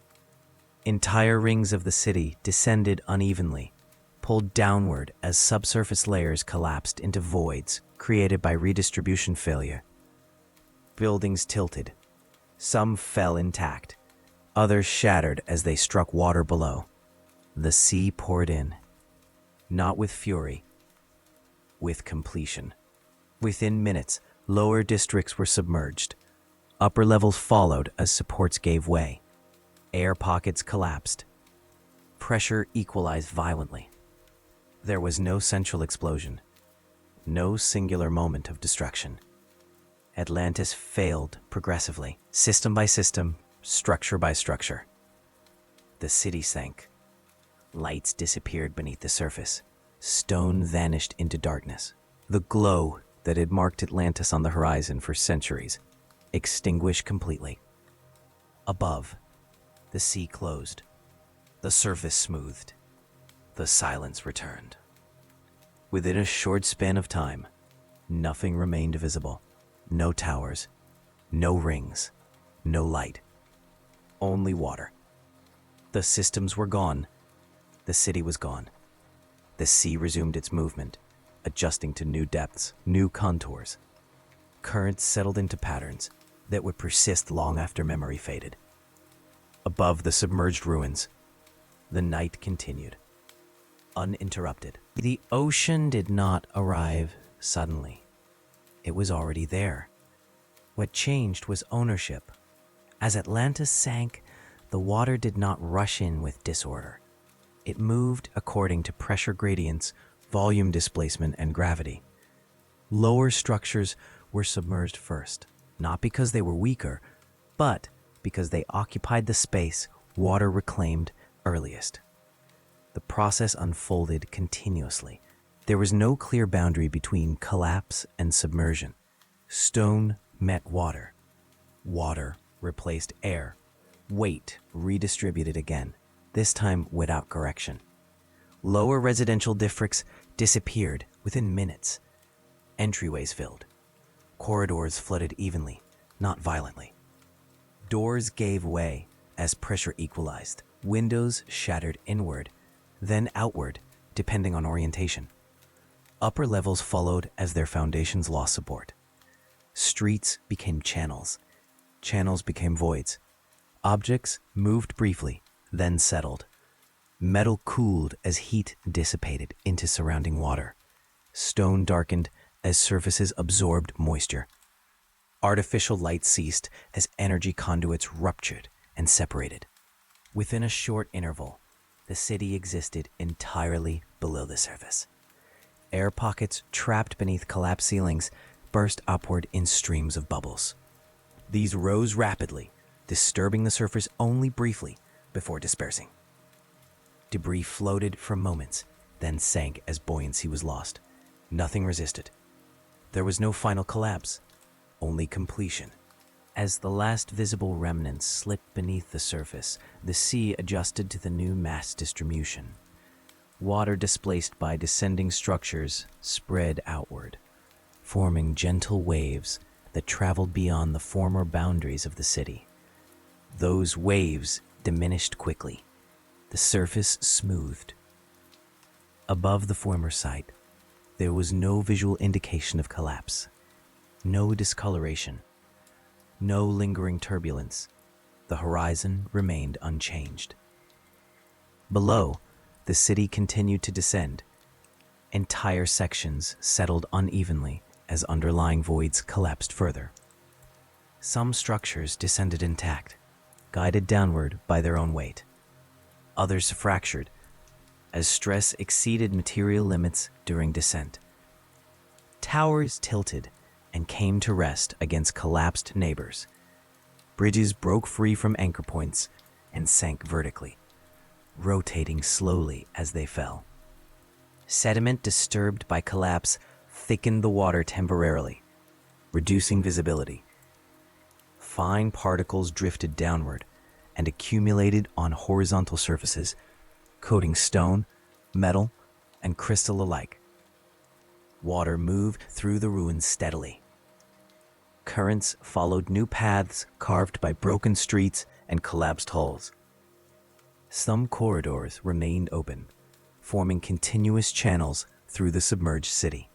Entire rings of the city descended unevenly, pulled downward as subsurface layers collapsed into voids created by redistribution failure. Buildings tilted. Some fell intact. Others shattered as they struck water below. The sea poured in, not with fury, with completion. Within minutes, lower districts were submerged. Upper levels followed as supports gave way. Air pockets collapsed. Pressure equalized violently. There was no central explosion, no singular moment of destruction. Atlantis failed progressively, system by system, structure by structure. The city sank. Lights disappeared beneath the surface. Stone vanished into darkness. The glow that had marked Atlantis on the horizon for centuries extinguished completely. Above, the sea closed. The surface smoothed. The silence returned. Within a short span of time, nothing remained visible. No towers, no rings, no light. Only water. The systems were gone. The city was gone. The sea resumed its movement, adjusting to new depths, new contours. Currents settled into patterns that would persist long after memory faded. Above the submerged ruins, the night continued, uninterrupted. The ocean did not arrive suddenly. It was already there. What changed was ownership. As Atlantis sank, the water did not rush in with disorder. It moved according to pressure gradients, volume displacement, and gravity. Lower structures were submerged first, not because they were weaker, but because they occupied the space water reclaimed earliest. The process unfolded continuously. There was no clear boundary between collapse and submersion. Stone met water. Water replaced air. Weight redistributed again, this time without correction. Lower residential districts disappeared within minutes. Entryways filled. Corridors flooded evenly, not violently. Doors gave way as pressure equalized. Windows shattered inward, then outward, depending on orientation. Upper levels followed as their foundations lost support. Streets became channels. Channels became voids. Objects moved briefly, then settled. Metal cooled as heat dissipated into surrounding water. Stone darkened as surfaces absorbed moisture. Artificial light ceased as energy conduits ruptured and separated. Within a short interval, the city existed entirely below the surface. Air pockets trapped beneath collapsed ceilings burst upward in streams of bubbles. These rose rapidly, disturbing the surface only briefly before dispersing. Debris floated for moments, then sank as buoyancy was lost. Nothing resisted. There was no final collapse, only completion. As the last visible remnants slipped beneath the surface, the sea adjusted to the new mass distribution. Water displaced by descending structures spread outward, forming gentle waves that traveled beyond the former boundaries of the city. Those waves diminished quickly. The surface smoothed. Above the former site, there was no visual indication of collapse, no discoloration, no lingering turbulence. The horizon remained unchanged. Below, the city continued to descend. Entire sections settled unevenly as underlying voids collapsed further. Some structures descended intact, guided downward by their own weight. Others fractured as stress exceeded material limits during descent. Towers tilted and came to rest against collapsed neighbors. Bridges broke free from anchor points and sank vertically, rotating slowly as they fell. Sediment disturbed by collapse thickened the water temporarily, reducing visibility. Fine particles drifted downward and accumulated on horizontal surfaces, coating stone, metal, and crystal alike. Water moved through the ruins steadily. Currents followed new paths carved by broken streets and collapsed hulls. Some corridors remained open, forming continuous channels through the submerged city.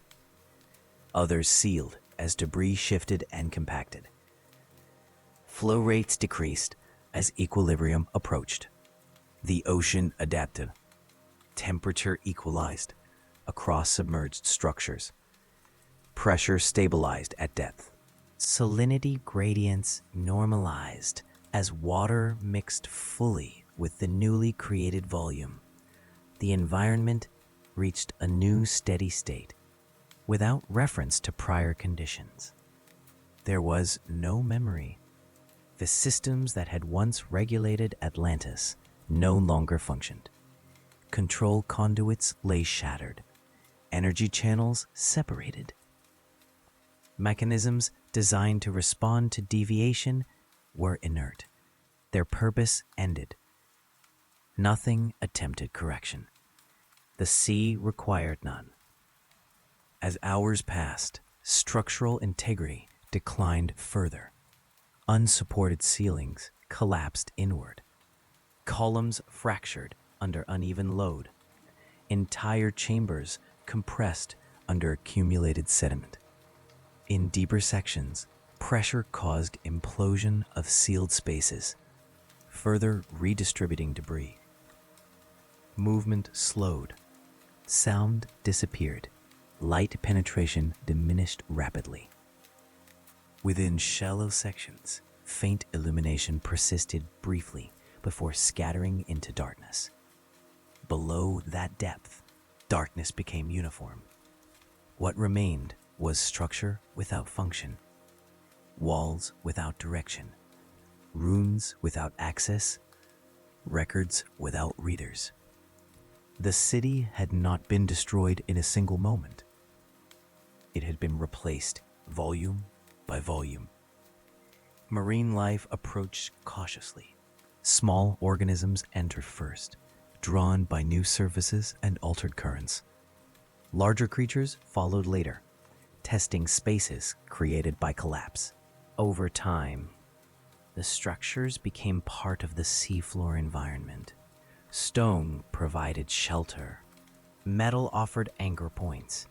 Others sealed as debris shifted and compacted. Flow rates decreased as equilibrium approached. The ocean adapted. Temperature equalized across submerged structures. Pressure stabilized at depth. Salinity gradients normalized as water mixed fully with the newly created volume. The environment reached a new steady state without reference to prior conditions. There was no memory. The systems that had once regulated Atlantis no longer functioned. Control conduits lay shattered. Energy channels separated. Mechanisms designed to respond to deviation were inert. Their purpose ended. Nothing attempted correction. The sea required none. As hours passed, structural integrity declined further. Unsupported ceilings collapsed inward. Columns fractured under uneven load. Entire chambers compressed under accumulated sediment. In deeper sections, pressure caused implosion of sealed spaces, further redistributing debris. Movement slowed. Sound disappeared. Light penetration diminished rapidly. Within shallow sections, faint illumination persisted briefly before scattering into darkness. Below that depth, darkness became uniform. What remained was structure without function, walls without direction, rooms without access, records without readers. The city had not been destroyed in a single moment. It had been replaced volume by volume. Marine life approached cautiously. Small organisms entered first, drawn by new surfaces and altered currents. Larger creatures followed later, testing spaces created by collapse. Over time, the structures became part of the seafloor environment. Stone provided shelter. Metal offered anchor points.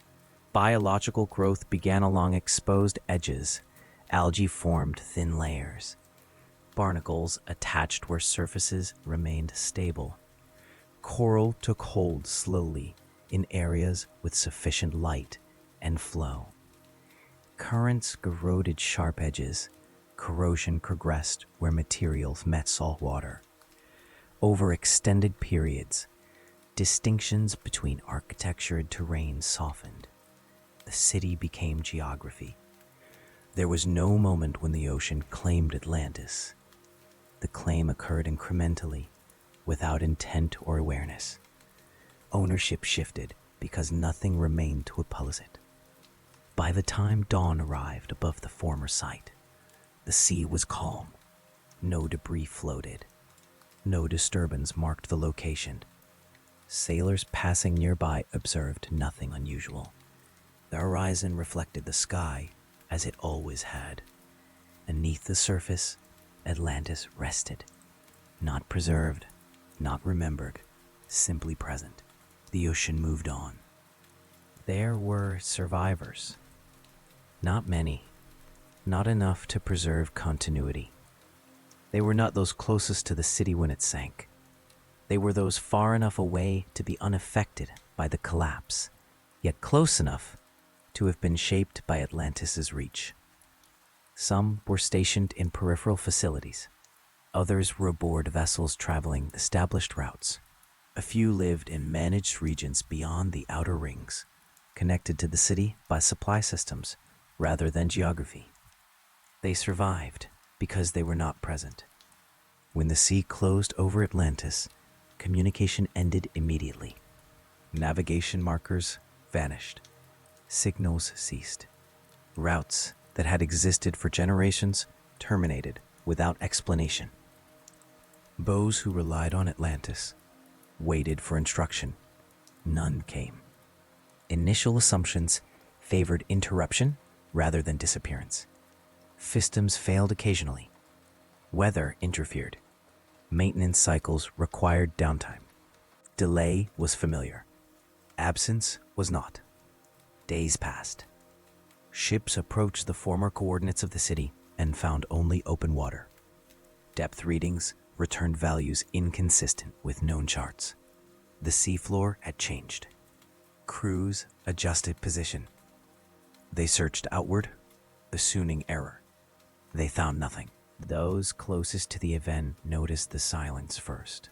Biological growth began along exposed edges. Algae formed thin layers. Barnacles attached where surfaces remained stable. Coral took hold slowly in areas with sufficient light and flow. Currents corroded sharp edges. Corrosion progressed where materials met salt water. Over extended periods, distinctions between architecture and terrain softened. The city became geography. There was no moment when the ocean claimed Atlantis. The claim occurred incrementally, without intent or awareness. Ownership shifted because nothing remained to oppose it. By the time dawn arrived above the former site, the sea was calm. No debris floated. No disturbance marked the location. Sailors passing nearby observed nothing unusual. The horizon reflected the sky as it always had. Beneath the surface, Atlantis rested. Not preserved, not remembered, simply present. The ocean moved on. There were survivors. Not many. Not enough to preserve continuity. They were not those closest to the city when it sank. They were those far enough away to be unaffected by the collapse, yet close enough to have been shaped by Atlantis's reach. Some were stationed in peripheral facilities. Others were aboard vessels traveling established routes. A few lived in managed regions beyond the outer rings, connected to the city by supply systems rather than geography. They survived because they were not present. When the sea closed over Atlantis, communication ended immediately. Navigation markers vanished. Signals ceased. Routes that had existed for generations terminated without explanation. Those who relied on Atlantis waited for instruction. None came. Initial assumptions favored interruption rather than disappearance. Systems failed occasionally. Weather interfered. Maintenance cycles required downtime. Delay was familiar. Absence was not. Days passed. Ships approached the former coordinates of the city and found only open water. Depth readings returned values inconsistent with known charts. The seafloor had changed. Crews adjusted position. They searched outward, assuming error. They found nothing. Those closest to the event noticed the silence first.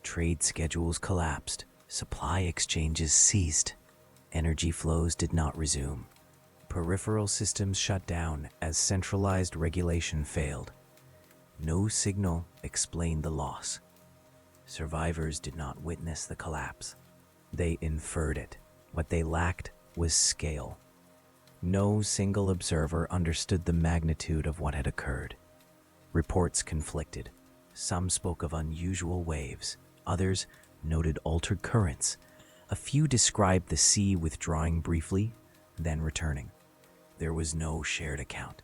Trade schedules collapsed. Supply exchanges ceased. Energy flows did not resume. Peripheral systems shut down as centralized regulation failed. No signal explained the loss. Survivors did not witness the collapse. They inferred it. What they lacked was scale. No single observer understood the magnitude of what had occurred. Reports conflicted. Some spoke of unusual waves. Others noted altered currents. A few described the sea withdrawing briefly, then returning. There was no shared account.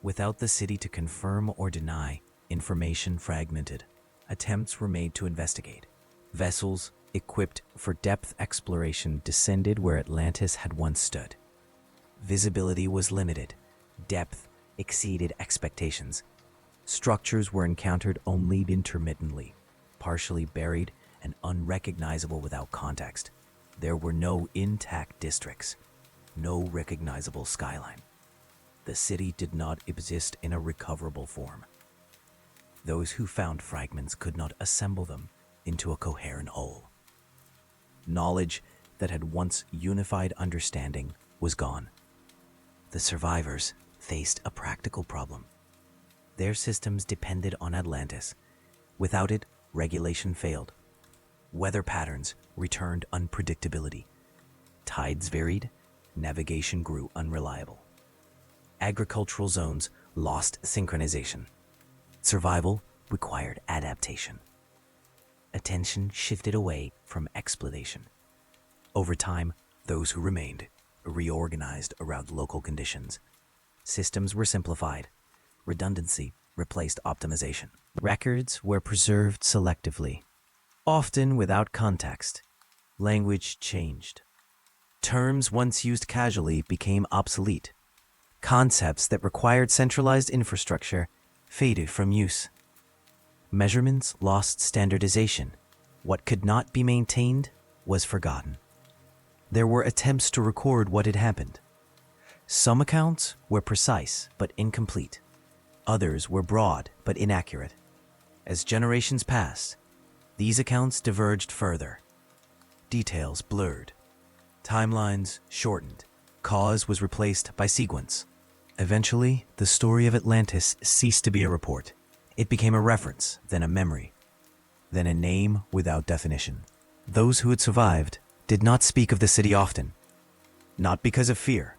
Without the city to confirm or deny, information fragmented. Attempts were made to investigate. Vessels equipped for depth exploration descended where Atlantis had once stood. Visibility was limited. Depth exceeded expectations. Structures were encountered only intermittently, partially buried and unrecognizable without context. There were no intact districts, no recognizable skyline. The city did not exist in a recoverable form. Those who found fragments could not assemble them into a coherent whole. Knowledge that had once unified understanding was gone. The survivors faced a practical problem. Their systems depended on Atlantis. Without it, regulation failed. Weather patterns returned unpredictability. Tides varied, navigation grew unreliable. Agricultural zones lost synchronization. Survival required adaptation. Attention shifted away from exploitation. Over time, those who remained reorganized around local conditions. Systems were simplified. Redundancy replaced optimization. Records were preserved selectively, often without context. Language changed. Terms once used casually became obsolete. Concepts that required centralized infrastructure faded from use. Measurements lost standardization. What could not be maintained was forgotten. There were attempts to record what had happened. Some accounts were precise but incomplete. Others were broad but inaccurate. As generations passed, these accounts diverged further. Details blurred. Timelines shortened. Cause was replaced by sequence. Eventually, the story of Atlantis ceased to be a report. It became a reference, then a memory, then a name without definition. Those who had survived did not speak of the city often, not because of fear,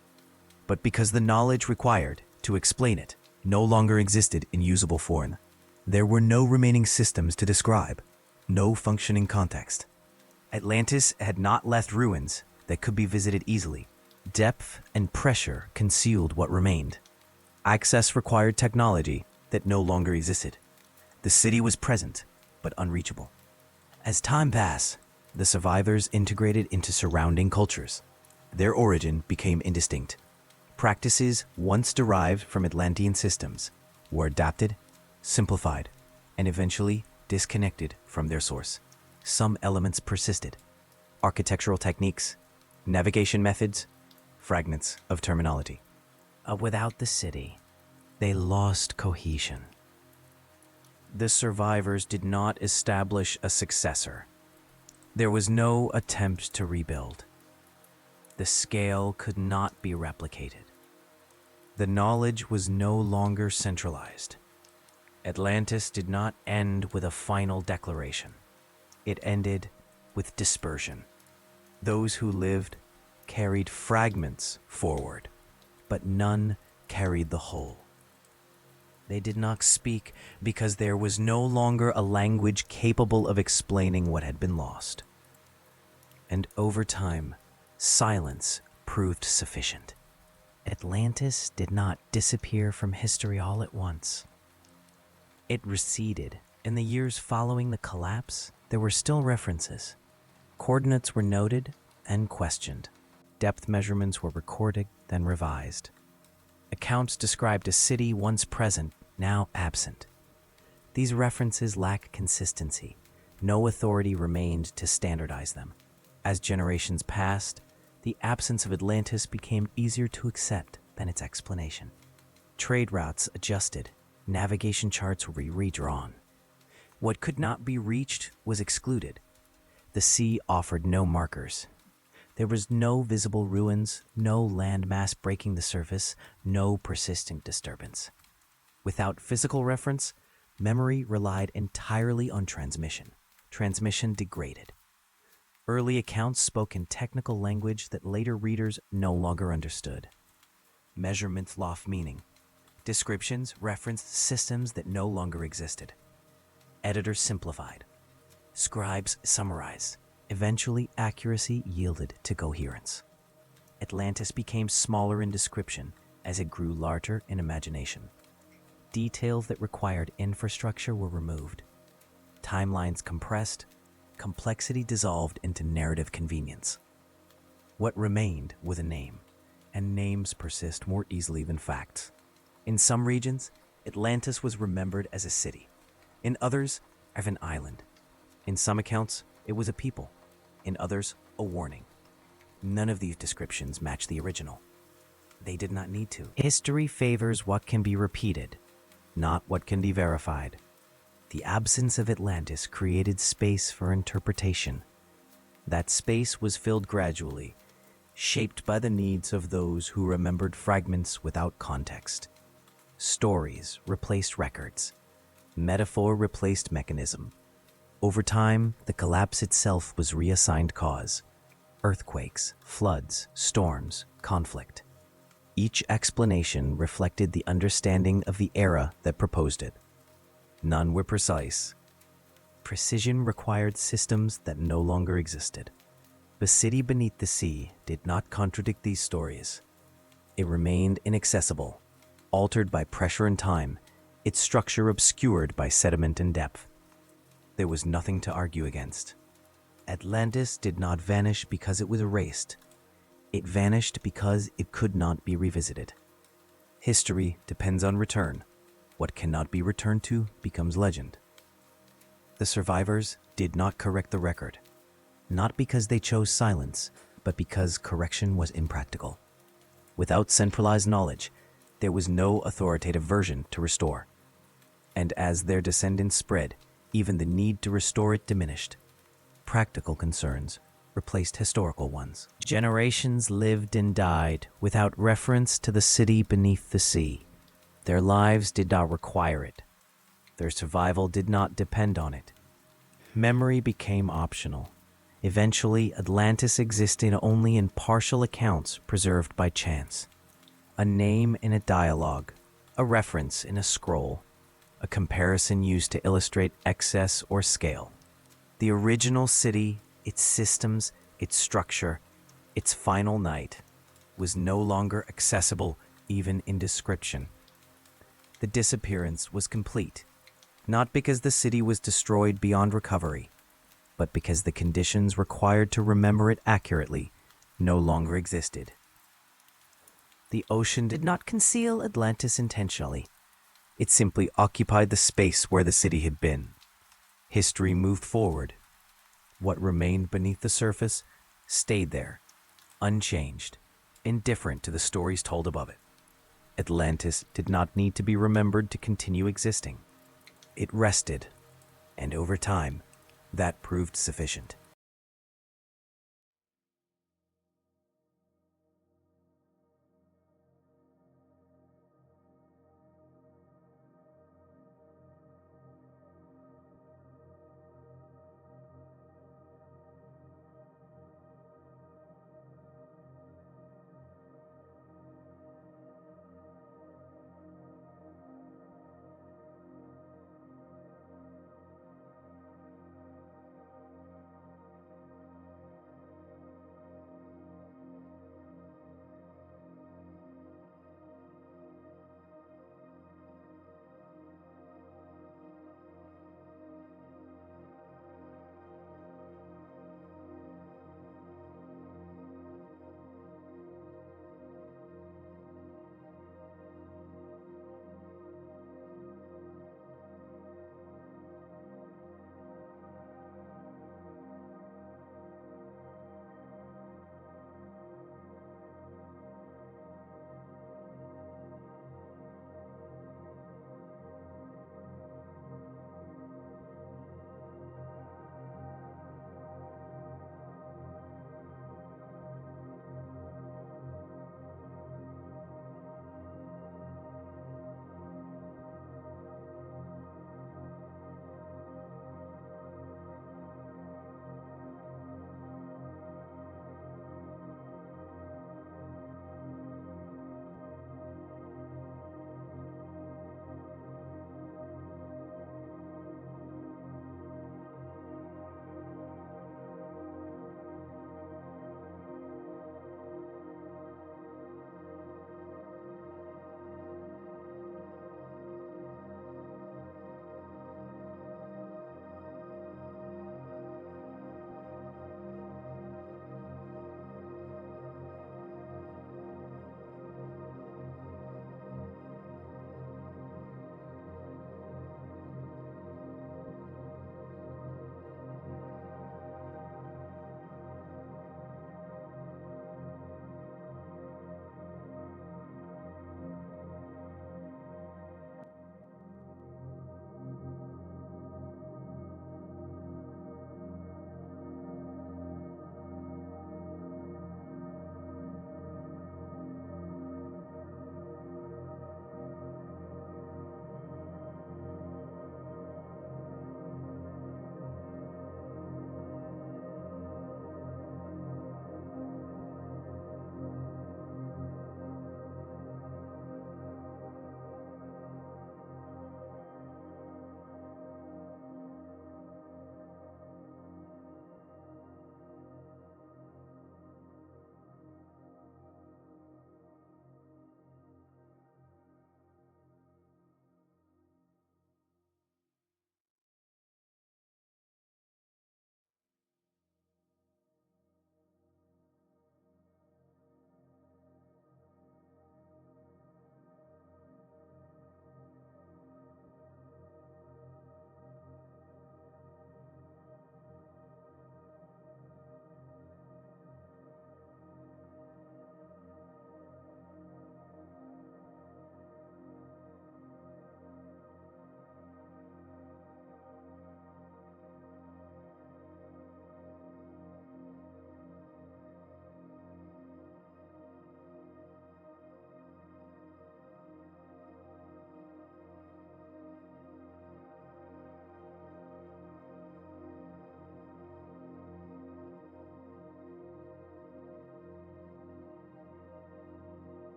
but because the knowledge required to explain it no longer existed in usable form. There were no remaining systems to describe, no functioning context. Atlantis had not left ruins that could be visited easily. Depth and pressure concealed what remained. Access required technology that no longer existed. The city was present, but unreachable. As time passed, the survivors integrated into surrounding cultures. Their origin became indistinct. Practices once derived from Atlantean systems were adapted, simplified, and eventually disconnected from their source. Some elements persisted. Architectural techniques, navigation methods, fragments of terminology. Without the city, they lost cohesion. The survivors did not establish a successor. There was no attempt to rebuild. The scale could not be replicated. The knowledge was no longer centralized. Atlantis did not end with a final declaration. It ended with dispersion. Those who lived carried fragments forward, but none carried the whole. They did not speak because there was no longer a language capable of explaining what had been lost. And over time, silence proved sufficient. Atlantis did not disappear from history all at once. It receded In the years following the collapse, there were still references. Coordinates were noted and questioned. Depth measurements were recorded, then revised. Accounts described a city once present, now absent. These references lack consistency. No authority remained to standardize them. As generations passed, the absence of Atlantis became easier to accept than its explanation. Trade routes adjusted, navigation charts were redrawn. What could not be reached was excluded. The sea offered no markers. There was no visible ruins, no landmass breaking the surface, no persistent disturbance. Without physical reference, memory relied entirely on transmission. Transmission degraded. Early accounts spoke in technical language that later readers no longer understood. Measurements lost meaning. Descriptions referenced systems that no longer existed. Editors simplified. Scribes summarized. Eventually, accuracy yielded to coherence. Atlantis became smaller in description as it grew larger in imagination. Details that required infrastructure were removed. Timelines compressed, complexity dissolved into narrative convenience. What remained was a name, and names persist more easily than facts. In some regions, Atlantis was remembered as a city. In others, as an island. In some accounts, it was a people. In others, a warning. None of these descriptions match the original. They did not need to. History favors what can be repeated, not what can be verified. The absence of Atlantis created space for interpretation. That space was filled gradually, shaped by the needs of those who remembered fragments without context. Stories replaced records. Metaphor replaced mechanism. Over time, the collapse itself was reassigned cause. Earthquakes, floods, storms, conflict. Each explanation reflected the understanding of the era that proposed it. None were precise. Precision required systems that no longer existed. The city beneath the sea did not contradict these stories. It remained inaccessible, altered by pressure and time, its structure obscured by sediment and depth. There was nothing to argue against. Atlantis did not vanish because it was erased. It vanished because it could not be revisited. History depends on return. What cannot be returned to becomes legend. The survivors did not correct the record, not because they chose silence, but because correction was impractical. Without centralized knowledge, there was no authoritative version to restore. And as their descendants spread, even the need to restore it diminished. Practical concerns replaced historical ones. Generations lived and died without reference to the city beneath the sea. Their lives did not require it. Their survival did not depend on it. Memory became optional. Eventually, Atlantis existed only in partial accounts preserved by chance. A name in a dialogue, a reference in a scroll, a comparison used to illustrate excess or scale. The original city, its systems, its structure, its final night, was no longer accessible even in description. The disappearance was complete, not because the city was destroyed beyond recovery, but because the conditions required to remember it accurately no longer existed. The ocean did not conceal Atlantis intentionally. It simply occupied the space where the city had been. History moved forward. What remained beneath the surface stayed there, unchanged, indifferent to the stories told above it. Atlantis did not need to be remembered to continue existing. It rested, and over time, that proved sufficient.